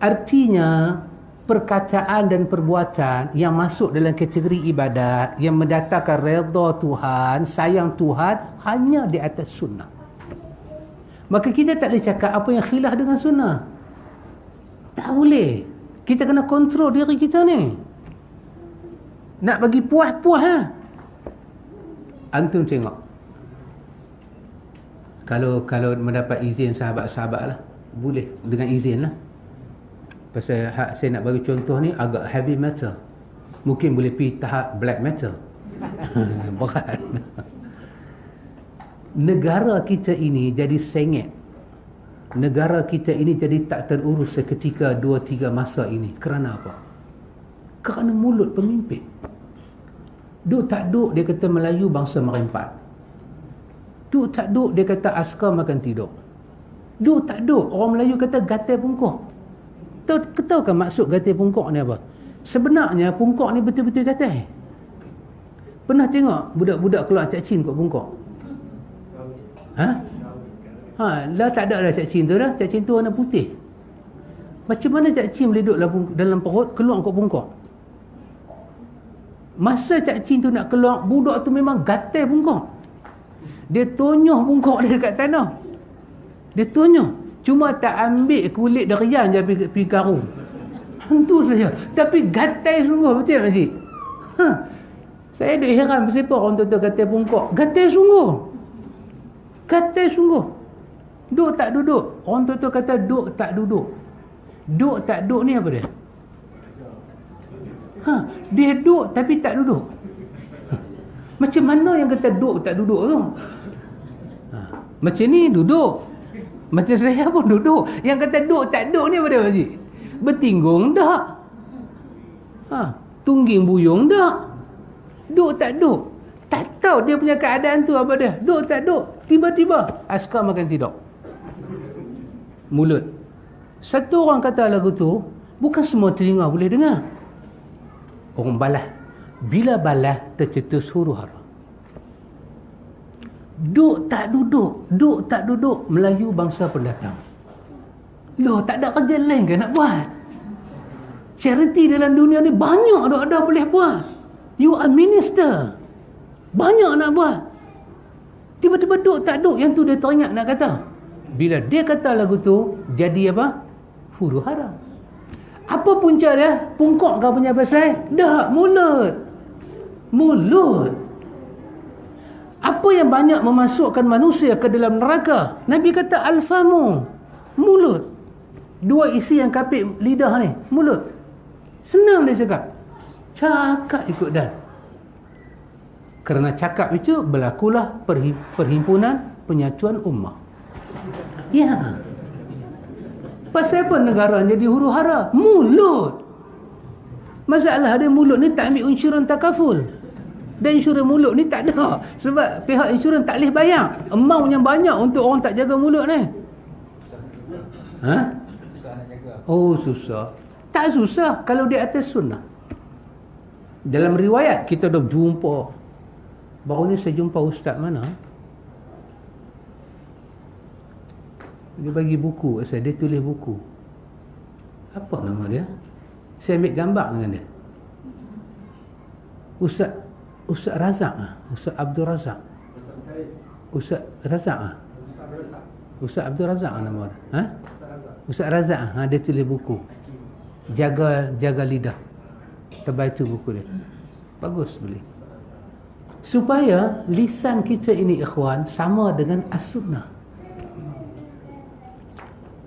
A: Artinya perkataan dan perbuatan yang masuk dalam kategori ibadat, yang mendatangkan redha Tuhan, sayang Tuhan, hanya di atas sunnah. Maka kita tak boleh cakap apa yang khilaf dengan sunnah. Tak boleh. Kita kena kontrol diri kita ni. Nak bagi puas-puas ha? Antum tengok. Kalau mendapat izin sahabat-sahabat lah, boleh dengan izin lah. Pasal saya nak bagi contoh ni agak heavy metal. Mungkin boleh pergi tahap black metal. Berat. Negara kita ini jadi sengit. Negara kita ini jadi tak terurus seketika 2-3 masa ini. Kerana apa? Kerana mulut pemimpin. Duk tak duk dia kata Melayu bangsa merempat. Duk tak duk dia kata askar makan tidur. Duk tak duk orang Melayu kata gatal pungkuk. Tahu kan maksud gatal pungkuk ni apa? Sebenarnya pungkuk ni betul-betul gatal. Pernah tengok budak-budak keluar cacing kat pungkuk? Lah tak ada dah cacing tu dah. Cacing tu warna putih. Macam mana cacing boleh duduk dalam perut keluar kat pungkuk? Masa cacing tu nak keluar, budak tu memang gatal pungkuk. Dia tonyoh pungkuk dia dekat tanah. Dia tonyoh. Cuma tak ambil kulit derian je pergi karung. Hantu saja. Tapi gatal sungguh. Betul tak Cik? Saya duk heran kenapa orang tu gatal pungkuk. Gatal sungguh. Gatal sungguh. Duk tak duduk. Orang tu kata duk tak duduk. Duk tak duduk ni apa dia? Dia duduk tapi tak duduk. Macam mana yang kata duduk tak duduk tu? Macam ni duduk. Macam saya pun duduk. Yang kata duduk tak duduk ni pada Haji. Bertinggung tak? Tungging buyung tak? Duduk tak duduk? Tak tahu dia punya keadaan tu apa dia. Duduk tak duduk? Tiba-tiba askar makan tidur. Mulut. Satu orang kata lagu tu, bukan semua telinga boleh dengar. Orang balas. Bila balas tercetus huru-hara. Duduk tak duduk Melayu bangsa pendatang. Loh, tak ada kerja lain ke nak buat? Charity dalam dunia ni banyak ada boleh buat. You are minister, banyak nak buat. Tiba-tiba duduk tak duduk, yang tu dia teringat nak kata. Bila dia kata lagu tu, jadi apa? Huru-hara. Apa punca dia? Pungkok kau punya pasal? Dah, mulut. Apa yang banyak memasukkan manusia ke dalam neraka? Nabi kata alfamu, mulut. Dua isi yang kapit lidah ni, mulut. Senang dia cakap ikut dan. Kerana cakap itu berlakulah perhimpunan penyatuan ummah. Ya. Pasal apa negara jadi huru-hara? Mulut. Masalah dia mulut ni tak ambil insurans takaful. Dan insurans mulut ni tak ada. Sebab pihak insurans tak boleh bayar amount yang banyak untuk orang tak jaga mulut ni. Oh, susah. Tak susah kalau di atas sunnah. Dalam riwayat kita dah jumpa. Baru ni saya jumpa ustaz mana? Dia bagi buku. Dia tulis buku. Apa nama dia? Saya ambil gambar dengan dia. Ustaz Razak Ustaz Abdul Razak. Ustaz Razak Ustaz Abdul Razak nama dia. Ustaz Razak dia tulis buku. Jaga lidah. Terbaca buku dia. Bagus boleh. Supaya lisan kita ini ikhwan sama dengan as-sunnah.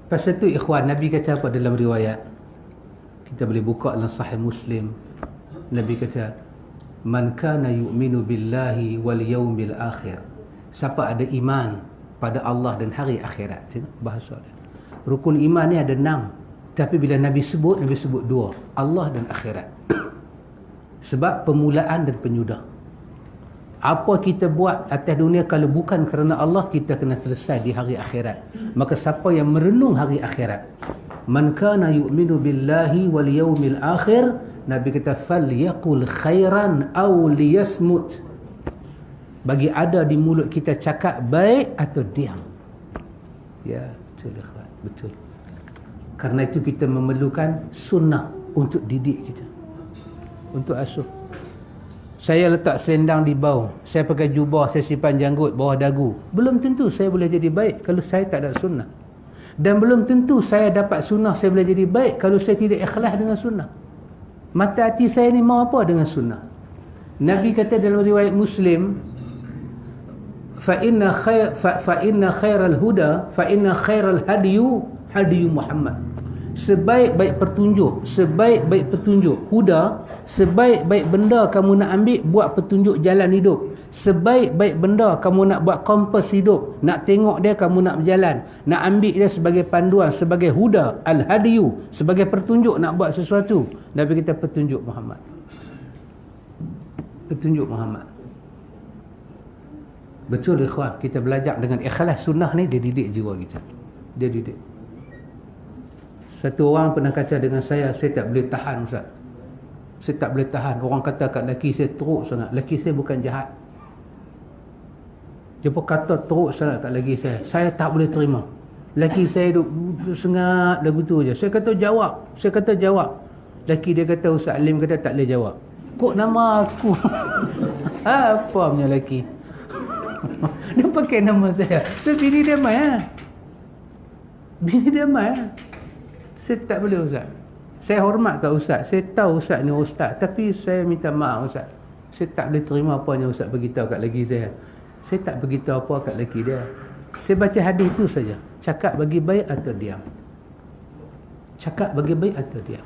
A: Pasal tu ikhwan, Nabi kata apa dalam riwayat? Kita boleh buka dalam Sahih Muslim. Nabi kata, man kana yu'minu billahi wal yawmil akhir. Siapa ada iman pada Allah dan hari akhirat. Tengok bahasa dia. Rukun iman ni ada 6. Tapi bila Nabi sebut 2. Allah dan akhirat. Sebab permulaan dan penyudah. Apa kita buat atas dunia kalau bukan kerana Allah, kita kena selesai di hari akhirat. Maka siapa yang merenung hari akhirat, man kana yu'minu billahi wal yawmil akhir, Nabi kata falyaqul khairan aw liyasmut. Bagi ada di mulut kita cakap baik atau diam. Ya, betul ikhwan, betul. Karena itu kita memerlukan sunnah untuk didik kita, untuk asuh. Saya letak selendang di bawah, saya pakai jubah, saya simpan janggut bawah dagu. Belum tentu saya boleh jadi baik kalau saya tak ada sunnah. Dan belum tentu saya dapat sunnah, saya boleh jadi baik kalau saya tidak ikhlas dengan sunnah. Mata hati saya ni mau apa dengan sunnah? Nabi kata dalam riwayat Muslim, fa inna khairal huda, fa inna khairal hadiyu Muhammad. Sebaik-baik petunjuk huda, sebaik-baik benda kamu nak ambil buat petunjuk jalan hidup. Sebaik-baik benda kamu nak buat kompas hidup, nak tengok dia kamu nak berjalan, nak ambil dia sebagai panduan, sebagai huda, al-hadiyu, sebagai petunjuk nak buat sesuatu. Nabi kita petunjuk Muhammad. Petunjuk Muhammad. Betul ikhwan, kita belajar dengan ikhlas sunnah ni, dia didik jiwa kita. Dia didik. Satu orang pernah kata dengan saya tak boleh tahan Ustaz. Saya tak boleh tahan. Orang kata kat lelaki saya teruk sangat. Lelaki saya bukan jahat. Dia pun kata teruk sangat kat lelaki saya. Saya tak boleh terima. Lelaki saya duduk sengat lagu tu je. Saya kata jawab. Lelaki dia kata, Ustaz Alim kata tak boleh jawab. Kok nama aku? Apa punya lelaki? Dia pakai nama saya. So bini dia mai Saya tak boleh Ustaz. Saya hormat kat Ustaz. Saya tahu Ustaz ni Ustaz. Tapi saya minta maaf Ustaz. Saya tak boleh terima apa yang Ustaz beritahu kat lelaki saya. Saya tak beritahu apa kat lelaki dia. Saya baca hadis tu saja. Cakap bagi baik atau diam. Cakap bagi baik atau diam.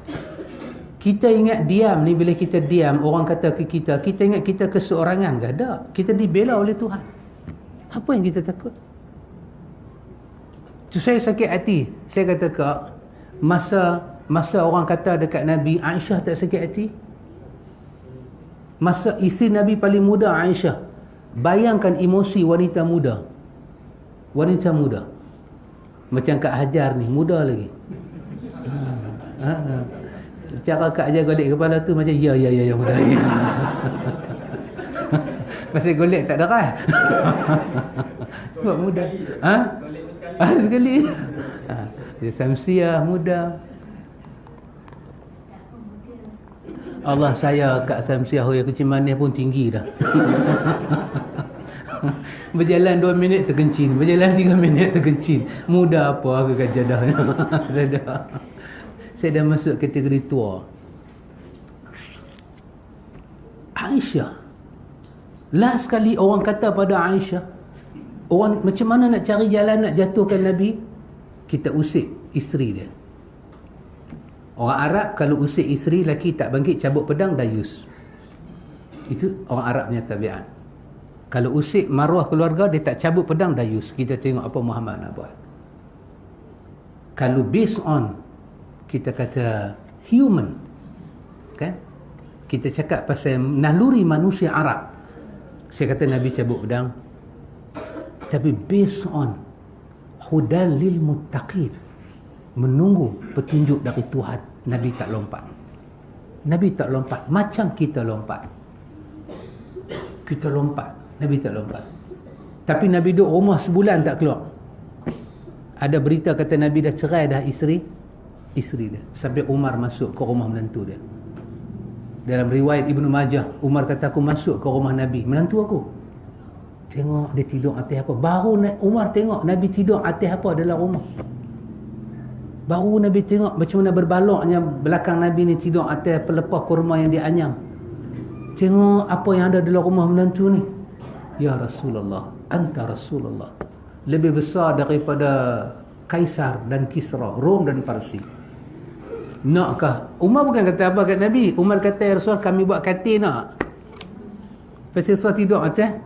A: Kita ingat diam ni, bila kita diam, orang kata ke kita ingat kita keseorangan ke? Tak. Kita dibela oleh Tuhan. Apa yang kita takut? Tu saya sakit hati. Saya kata, Kak, masa orang kata dekat Nabi, Aisyah tak sakit hati? Masa isteri Nabi paling muda Aisyah. Bayangkan emosi wanita muda. Wanita muda. Macam Kak Hajar ni, muda lagi. Cara Kak Hajar golek kepala tu macam ya muda lagi. Pasal golek tak darah. Sebab muda. Sekali. Samsiah muda. Allah, saya Kak Samsiah yang kecil manis pun tinggi dah. Berjalan 2 minit terkencing, berjalan 3 minit terkencing. Muda apa ke jadahnya. Saya dah masuk kategori tua. Aisyah, last sekali orang kata pada Aisyah, orang macam mana nak cari jalan nak jatuhkan Nabi, kita usik isteri dia. Orang Arab kalau usik isteri, lelaki tak bangkit, cabut pedang, dayus. Itu orang Arab punya tabiat. Kalau usik maruah keluarga, dia tak cabut pedang, dayus. Kita tengok apa Muhammad nak buat. Kalau based on, kita kata human, kan? Kita cakap pasal naluri manusia Arab. Saya kata Nabi cabut pedang. Tapi based on hudan lil muttaqin, menunggu petunjuk dari Tuhan, Nabi tak lompat. Nabi tak lompat macam kita lompat. Kita lompat, Nabi tak lompat. Tapi Nabi duduk rumah sebulan tak keluar. Ada berita kata Nabi dah cerai dah isteri dia. Sampai Umar masuk ke rumah menantu dia. Dalam riwayat Ibnu Majah, Umar kata, aku masuk ke rumah Nabi, menantu aku, tengok dia tidur atas apa. Baru Umar tengok Nabi tidur atas apa dalam rumah. Baru Nabi tengok macam mana berbaloknya belakang Nabi ni tidur atas pelepah kurma yang dianyam. Tengok apa yang ada dalam rumah menantu ni. Ya Rasulullah, anta Rasulullah. Lebih besar daripada Kaisar dan Kisra, Rom dan Parsi. Nakkah? Umar bukan kata apa kat Nabi. Umar kata, ya Rasul, kami buat katil nak. Pasal Rasul tidur atas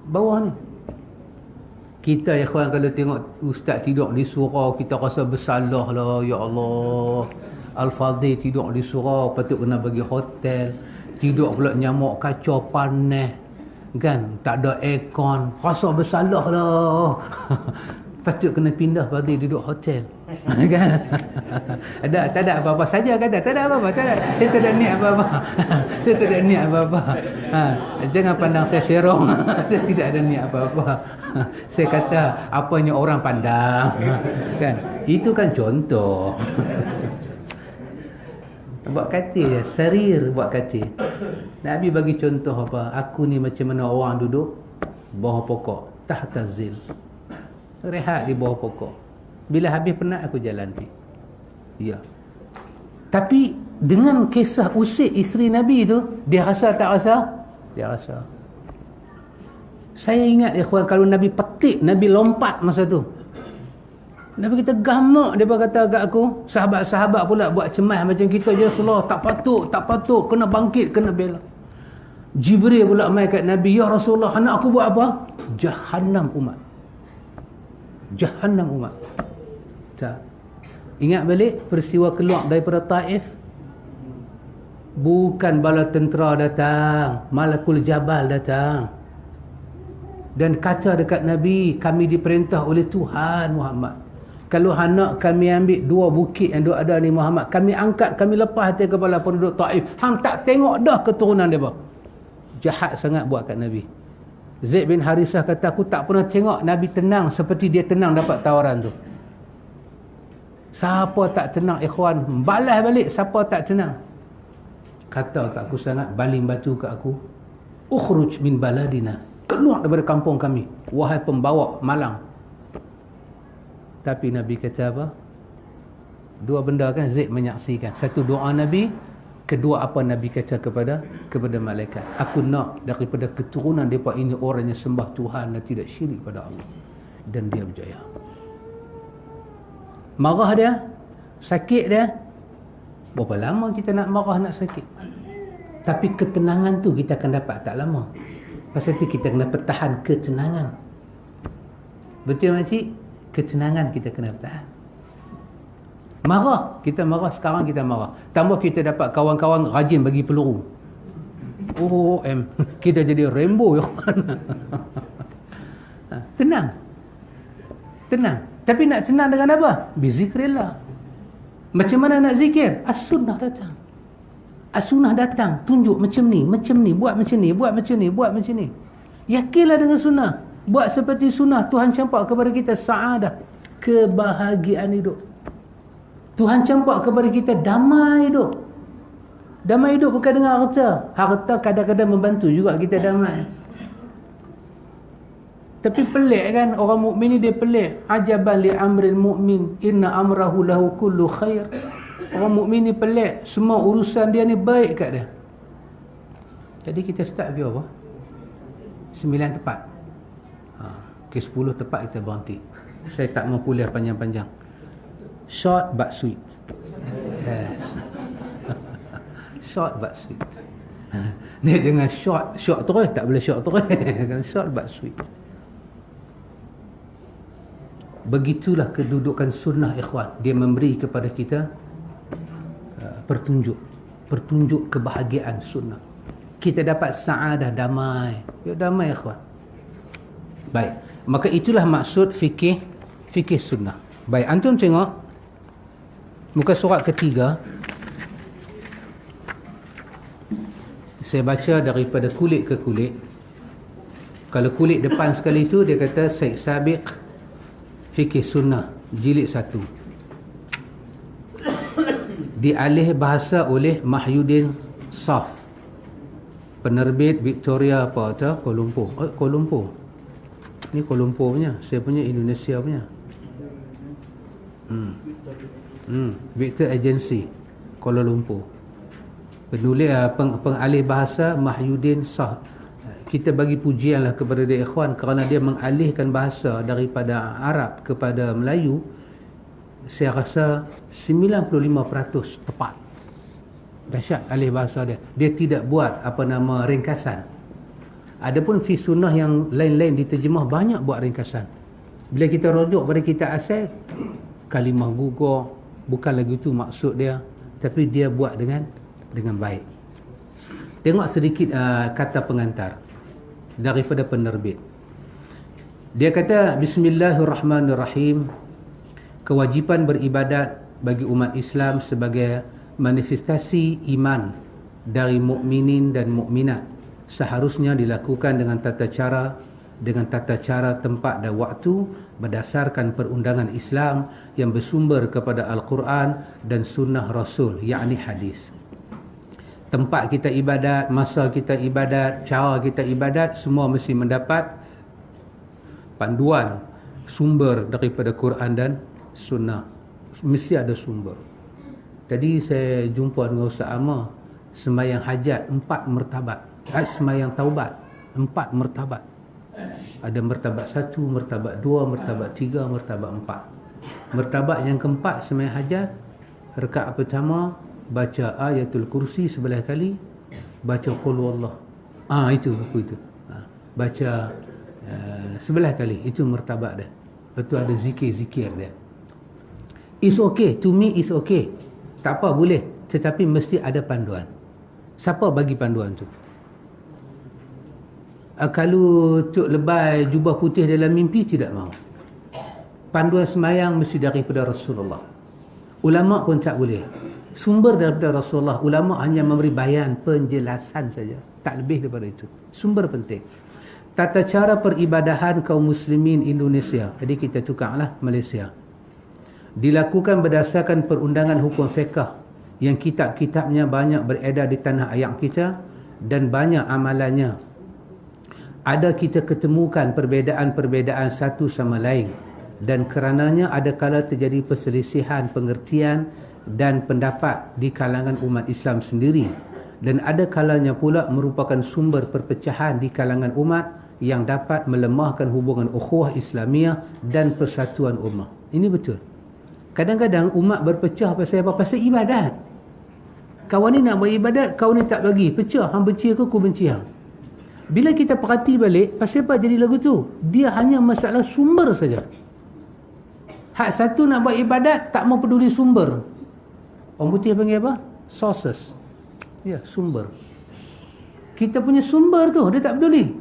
A: bawah ni. Kita ya kawan, kalau tengok ustaz tidur di surau, kita rasa bersalah lah. Ya Allah, Al-Fadhil tidur di surau, patut kena bagi hotel. Tidur pula nyamuk kacau panas, kan, tak ada aircon, rasa bersalah lah. Patut kena pindah Fadhil duduk hotel. Kan? Tak ada apa-apa saja kata. Tak ada apa-apa, tak ada. Saya tak ada niat apa-apa. Saya tak ada niat apa-apa. Jangan pandang saya serong. Saya tidak ada niat apa-apa. Saya kata apanya orang pandang. Kan? Itu kan contoh. Buat katil je, serir buat katil. Nabi bagi contoh apa? Aku ni macam mana orang duduk bawah pokok, tahta zil. Rehat di bawah pokok. Bila habis penat aku jalan pergi. Ya. Tapi dengan kisah usik isteri Nabi tu, dia rasa tak rasa? Dia rasa. Saya ingat ikhwan, kalau Nabi petik, Nabi lompat masa tu. Nabi kita gamak, dia kata kat aku, sahabat-sahabat pula buat cemas macam kita je, Rasulullah, tak patut, kena bangkit, kena bela. Jibril pula mai kat Nabi, ya Rasulullah, anak aku buat apa? Jahannam umat. Tak. Ingat balik peristiwa keluar daripada Taif. Bukan bala tentera datang, Malakul Jabal datang dan kata dekat Nabi, kami diperintah oleh Tuhan Muhammad, kalau anak kami ambil 2 bukit yang ada ni Muhammad, kami angkat, kami lepas atas kepala penduduk Taif. Hang tak tengok dah keturunan dia. Jahat sangat buat kat Nabi. Zaid bin Harisah kata, aku tak pernah tengok Nabi tenang seperti dia tenang dapat tawaran tu. Siapa tak tenang ikhwan, balas balik siapa tak tenang. Kata kat aku sangat, baling batu kat aku, ukhruj min baladina, keluar daripada kampung kami, wahai pembawa malang. Tapi Nabi kata apa? 2 benda kan Zaid menyaksikan. Satu, doa Nabi. Kedua, apa Nabi kata kepada malaikat, aku nak daripada keturunan mereka ini orang yang sembah Tuhan dan tidak syirik pada Allah. Dan dia berjaya. Marah dia, sakit dia, berapa lama kita nak marah, nak sakit? Tapi ketenangan tu kita akan dapat tak lama. Pasal tu kita kena pertahan ketenangan. Betul makcik? ketenangan kita kena bertahan. Marah, kita marah, sekarang kita marah. Tambah kita dapat kawan-kawan rajin bagi peluru. Kita jadi Rambo ya. Tenang. Tapi nak tenang dengan apa? Bizikrillah. Macam mana nak zikir? As-sunnah datang. As-sunnah datang, tunjuk macam ni, buat macam ni, buat macam ni. Yakinlah dengan sunnah. Buat seperti sunnah, Tuhan campak kepada kita sa'adah, kebahagiaan hidup. Tuhan campak kepada kita damai hidup. Damai hidup bukan dengan harta. Harta kadang-kadang membantu juga kita damai. Tapi pelik kan, orang mukmin ni dia pelik. Ajaban li amril mu'min, inna amrahu lahu kullu khair. Orang mukmin ni pelik, semua urusan dia ni baik kat dia. Jadi kita start view apa? 9 tepat. Ke 10 tepat kita berhenti. Saya tak mau kuliah panjang-panjang. Short but sweet. Yes. Short but sweet. Ni dengan short terus, tak boleh short terus. Short but sweet. Begitulah kedudukan sunnah, ikhwan. Dia memberi kepada kita pertunjuk kebahagiaan sunnah. Kita dapat sa'adah, damai. Ya, damai, ikhwan. Baik, maka itulah maksud fikih sunnah. Baik, antum tengok muka surat ketiga. Saya baca daripada kulit ke kulit. Kalau kulit depan sekali itu dia kata Syekh Sabiq Fikih Sunnah jilid 1, dialih bahasa oleh Mahyudin Saf, penerbit Victoria Kuala Lumpur. Kuala Lumpur ni, Kuala Lumpur punya, saya punya Indonesia punya. Victor Agency Kuala Lumpur. Penulis pengalih bahasa Mahyudin Saf. Kita bagi pujianlah kepada dia, ikhwan, kerana dia mengalihkan bahasa daripada Arab kepada Melayu. Saya rasa 95% tepat. Dahsyat alih bahasa dia. Dia tidak buat ringkasan. Adapun fi sunnah yang lain-lain diterjemah banyak buat ringkasan. Bila kita rujuk pada kitab asal, kalimah gugur, bukan lagi itu maksud dia, tapi dia buat dengan baik. Tengok sedikit kata pengantar daripada penerbit. Dia kata, Bismillahirrahmanirrahim. Kewajipan beribadat bagi umat Islam sebagai manifestasi iman dari mukminin dan mukminat seharusnya dilakukan dengan tata cara, tempat dan waktu berdasarkan perundangan Islam yang bersumber kepada Al-Quran dan sunnah Rasul, yakni hadis. Tempat kita ibadat, masa kita ibadat, cara kita ibadat, semua mesti mendapat panduan, sumber daripada Quran dan sunnah. Mesti ada sumber. Tadi saya jumpa dengan Ustaz Amar, sembahyang hajat 4 martabat. Sembahyang taubat 4 martabat. Ada martabat 1, martabat 2, martabat 3, martabat 4. Martabat yang keempat sembahyang hajat, rakaat pertama baca ayatul kursi sebelah kali, baca qul huwallah. Itu buku itu. Baca sebelah kali, itu martabat dia. Lepas tu ada zikir-zikir dia. It's okay, to me it's okay. Tak apa, boleh, tetapi mesti ada panduan. Siapa bagi panduan tu? Kalau Tok Lebay jubah putih dalam mimpi, tidak mahu. Panduan sembahyang mesti daripada Rasulullah. Ulama pun tak boleh. Sumber daripada Rasulullah. Ulama hanya memberi bayan, penjelasan saja, tak lebih daripada itu. Sumber penting. Tata cara peribadahan kaum muslimin Indonesia, jadi kita tukarlah Malaysia, dilakukan berdasarkan perundangan hukum fiqh yang kitab-kitabnya banyak beredar di tanah air kita dan banyak amalannya. Ada kita ketemukan perbezaan-perbezaan satu sama lain, dan kerananya ada kala terjadi perselisihan pengertian dan pendapat di kalangan umat Islam sendiri, dan ada kalanya pula merupakan sumber perpecahan di kalangan umat yang dapat melemahkan hubungan ukhuwah Islamiah dan persatuan ummah. Ini betul. Kadang-kadang umat berpecah pasal apa? Pasal ibadat. Kawan ni nak beribadat, kau ni tak bagi, pecah. Hang benci aku benci hang. Bila kita perhati balik, pasal apa jadi lagu tu? Dia hanya masalah sumber saja. Hak satu nak buat ibadat, tak mau peduli sumber. Orang putih panggil apa? Sources. Ya, sumber. Kita punya sumber tu, dia tak peduli.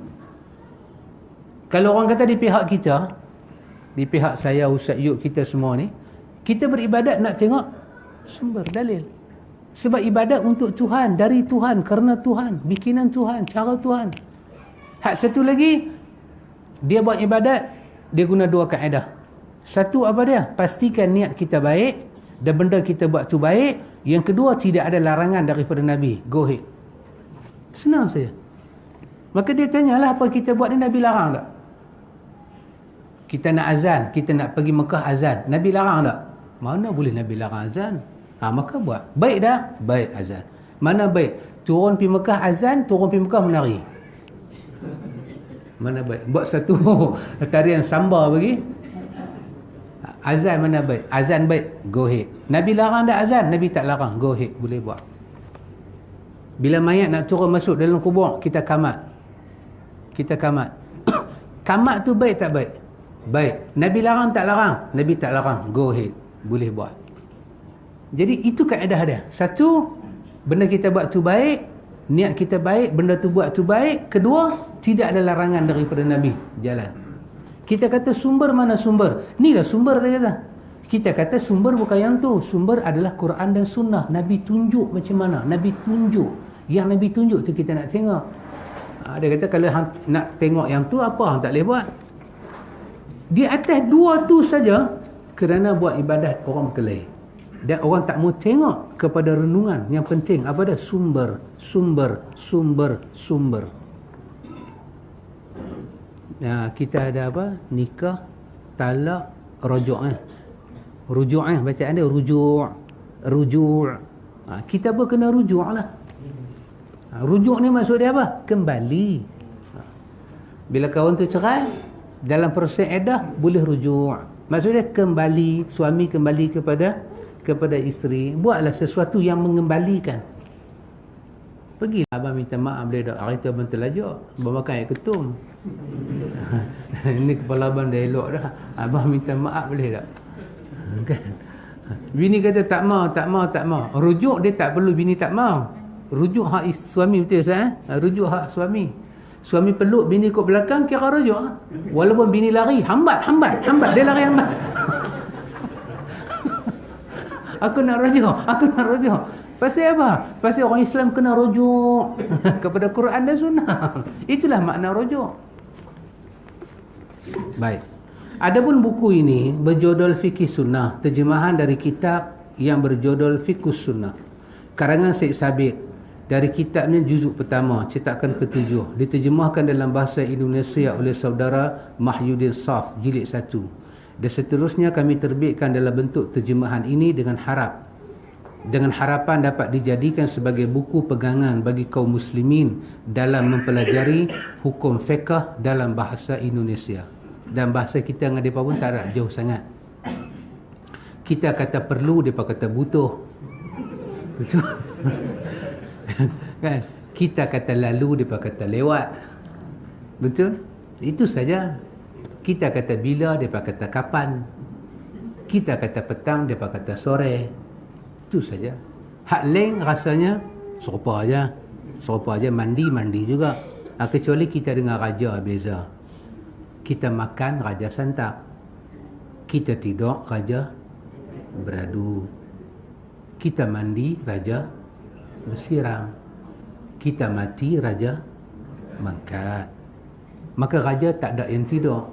A: Kalau orang kata di pihak kita, di pihak saya, Ustaz Yuk, kita semua ni, kita beribadat nak tengok sumber, dalil. Sebab ibadat untuk Tuhan, dari Tuhan, kerana Tuhan, bikinan Tuhan, cara Tuhan. Hak satu lagi, dia buat ibadat, dia guna dua kaedah. Satu apa dia? Pastikan niat kita baik dan benda kita buat tu baik. Yang kedua, tidak ada larangan daripada Nabi. Go ahead. Senang saja. Maka dia tanyalah, apa kita buat ni Nabi larang tak? Kita nak azan, kita nak pergi Mekah azan, Nabi larang tak? Mana boleh Nabi larang azan? Maka buat. Baik dah? Baik azan. Mana baik? Turun pergi Mekah azan, turun pergi Mekah menari. Mana baik? Buat satu tarian samba bagi. Azan mana baik? Azan baik, go ahead. Nabi larang tak azan? Nabi tak larang, go ahead, boleh buat. Bila mayat nak turun masuk dalam kubur, kita kamat. Kita kamat. Kamat tu baik tak baik? Baik. Nabi larang tak larang? Nabi tak larang, go ahead, boleh buat. Jadi itu kaedah dia. Satu, benda kita buat tu baik, niat kita baik, benda tu buat tu baik. Kedua, tidak ada larangan daripada Nabi. Jalan. Kita kata sumber, mana sumber? Ni dah sumber dia kata. Kita kata sumber bukan yang tu. Sumber adalah Quran dan Sunnah. Nabi tunjuk macam mana? Nabi tunjuk. Yang Nabi tunjuk tu kita nak tengok. Dia kata kalau hang nak tengok yang tu, apa hang tak boleh buat? Di atas dua tu saja, kerana buat ibadat orang berkelahi. Dan orang tak mau tengok kepada renungan yang penting. Apa dia? Sumber, sumber, sumber, sumber. Kita ada apa? Nikah, talak, rujuk. Rujuk bacaan dia rujuk. Rujuk. Kita pun kena rujuk lah. Rujuk ni maksud dia apa? Kembali. Bila kawan tu cerai, dalam proses iddah boleh rujuk. Maksud dia kembali, suami kembali kepada isteri. Buatlah sesuatu yang mengembalikan. Pergilah abang minta maaf boleh tak? Hari tu abang terlajak, abang makan air ketum. Ini kepala abang dah elok dah. Abang minta maaf boleh tak? Kan? Bini kata tak mau, tak mau, tak mau. Rujuk dia tak perlu bini tak mau. Rujuk hak suami, betul Ustaz? Rujuk hak suami. Suami peluk bini kat belakang, kira rujuk. Walaupun bini lari, hambat. Dia lari hambat. Aku nak rujuk. Pasal apa? Pasal orang Islam kena rujuk kepada Quran dan Sunnah. Itulah makna rujuk. Baik. Adapun buku ini berjudul Fiqh Sunnah, terjemahan dari kitab yang berjudul Fiqh Sunnah, karangan Syed Sabit. Dari kitabnya juzuk pertama, cetakan ke-7, diterjemahkan dalam bahasa Indonesia oleh saudara Mahyudin Saf, jilid 1. Dan seterusnya kami terbitkan dalam bentuk terjemahan ini dengan harapan dapat dijadikan sebagai buku pegangan bagi kaum muslimin dalam mempelajari hukum fiqh dalam bahasa Indonesia. Dan bahasa kita dengan mereka pun tak ada jauh sangat. Kita kata perlu, mereka kata butuh. Betul? Kan? Kita kata lalu, mereka kata lewat. Betul? Itu saja. Kita kata bila, mereka kata kapan. Kita kata petang, mereka kata sore. Itu saja. Hak lain rasanya serupa aja, mandi juga. Kecuali kita dengan raja beza. Kita makan, raja santap. Kita tidur, raja beradu. Kita mandi, raja bersiram. Kita mati, raja mangkat. Maka raja tak ada yang tidur.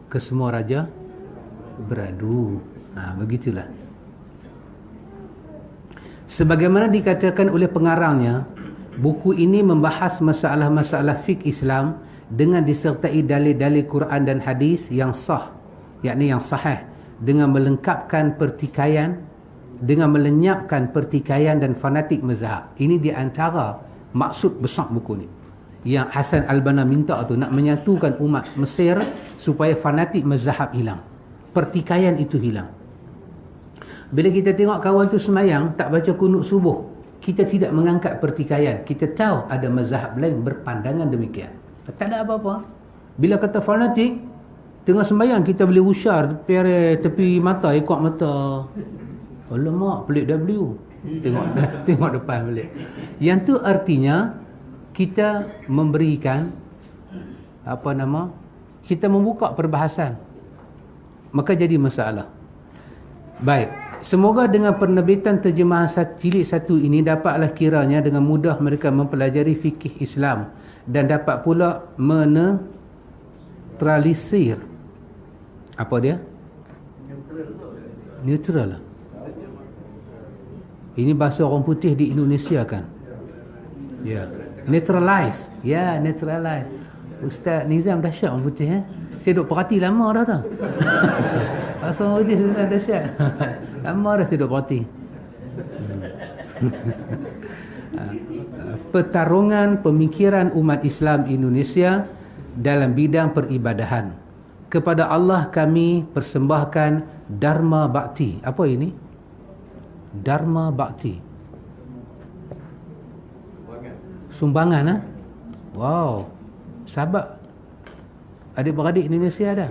A: Kesemua raja beradu. Begitulah. Sebagaimana dikatakan oleh pengarangnya, buku ini membahas masalah-masalah fiqh Islam dengan disertai dalil-dalil Quran dan hadis yang sah, yakni yang sahih, dengan melengkapkan pertikaian, dengan melenyapkan pertikaian dan fanatik mazhab. Ini di antara maksud besar buku ni. Yang Hasan Al-Banna minta tu, nak menyatukan umat Mesir supaya fanatik mazhab hilang, pertikaian itu hilang. Bila kita tengok kawan tu semayang tak baca kunut subuh, kita tidak mengangkat pertikaian. Kita tahu ada mazhab lain berpandangan demikian. Tak ada apa-apa. Bila kata fanatik, Tengah sembahyang kita boleh usyar pere tepi mata, ikut mata. Alamak, pelik W. Tengok depan balik. Yang tu artinya kita memberikan kita membuka perbahasan. Maka jadi masalah. Baik, semoga dengan penerbitan terjemahan jilid 1 ini dapatlah kiranya dengan mudah mereka mempelajari fikih Islam dan dapat pula menetralisir apa dia? Neutral lah. Ini bahasa orang putih di Indonesia kan? Ya, neutralize. Ya, neutralize. Ustaz Nizam dahsyat orang putih Saya duk perhati lama dah tu. Bahasa orang putih Ustaz dahsyat. Lama dah saya duk perhati. Pertarungan pemikiran umat Islam Indonesia dalam bidang peribadahan. Kepada Allah kami persembahkan Dharma Bakti. Apa ini? Dharma Bakti. Sumbangan Wow. Sahabat adik-beradik Indonesia ada.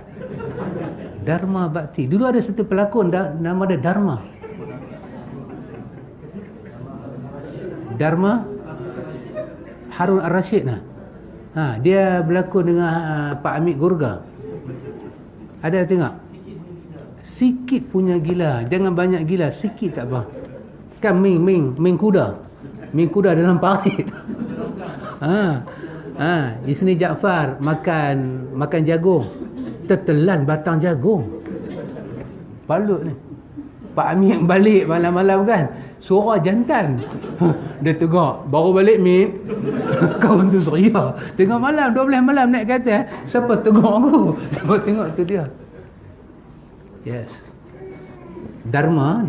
A: Dharma Bakti. Dulu ada satu pelakon nama dia Dharma. Dharma Harun Ar-Rashid dia berlakon dengan Pak Amit Gurga. Ada tengok? Sikit punya gila. Jangan banyak gila, sikit tak apa. Kan Ming kuda. Ming kuda dalam parit. Di sini Jaafar makan jagung. Tertelan batang jagung. Balut ni. Pak Amir balik malam-malam kan. Suara jantan. Dia tegak. Baru balik Mit. Kau tu seria. Tengah malam 12 malam naik ke atas. Siapa tegak aku? Siapa tengok tu dia. Yes. Dharma.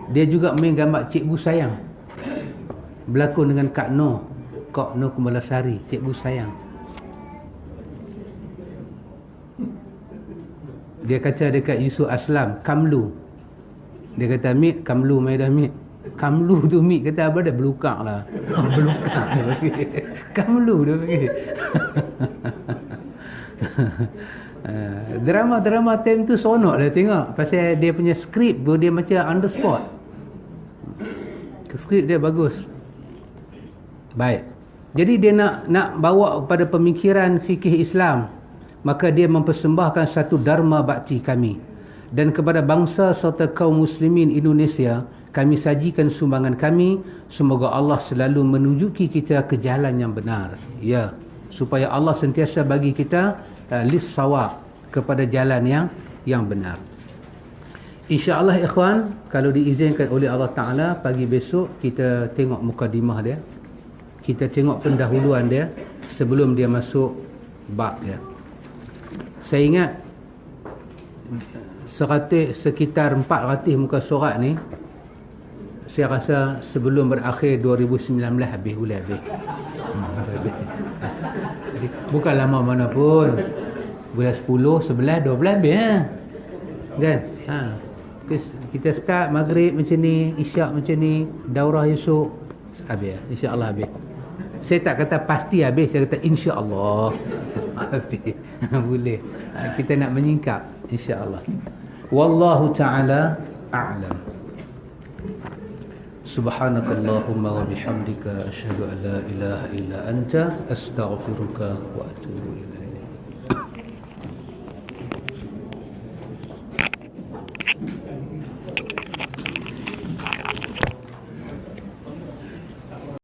A: Dia juga main gambar Cikgu Sayang. Berlakon dengan Kak Noh Kumalasari, Cikgu Sayang. Dia kata dekat Yusuf Aslam, Kamlu. Dia kata, Mit, Kamlu mai dah Mit. Kamlu tu Mit kata apa dah belukak lah. Belukak dia bagi. Kamlu dia bagi. Drama time tu sonok dah tengok. Pasal dia punya skrip tu dia macam on the spot. Skrip dia bagus. Baik. Jadi dia nak bawa kepada pemikiran fikih Islam. Maka dia mempersembahkan satu Dharma Bakti kami. Dan kepada bangsa serta kaum muslimin Indonesia, kami sajikan sumbangan kami. Semoga Allah selalu menunjuki kita ke jalan yang benar. Ya, supaya Allah sentiasa bagi kita lis-sawab, kepada jalan yang benar. InsyaAllah ikhwan, kalau diizinkan oleh Allah Ta'ala, pagi besok kita tengok mukadimah dia. Kita tengok pendahuluan dia sebelum dia masuk bab dia. Saya ingat sekitar 400 muka surat ni, saya rasa sebelum berakhir 2019 habis. Bukan lama mana pun. Bulan 10, 11, 12 habis kan? Kita start maghrib macam ni, isyak macam ni, daurah esok habis. InsyaAllah habis. Saya tak kata pasti habis, saya kata insya-Allah habis. Boleh. Kita nak menyingkap insya-Allah. Wallahu ta'ala a'lam. Subhanakallahumma wa bihamdika asyhadu an la ilaha illa anta astaghfiruka wa atubu ilaik.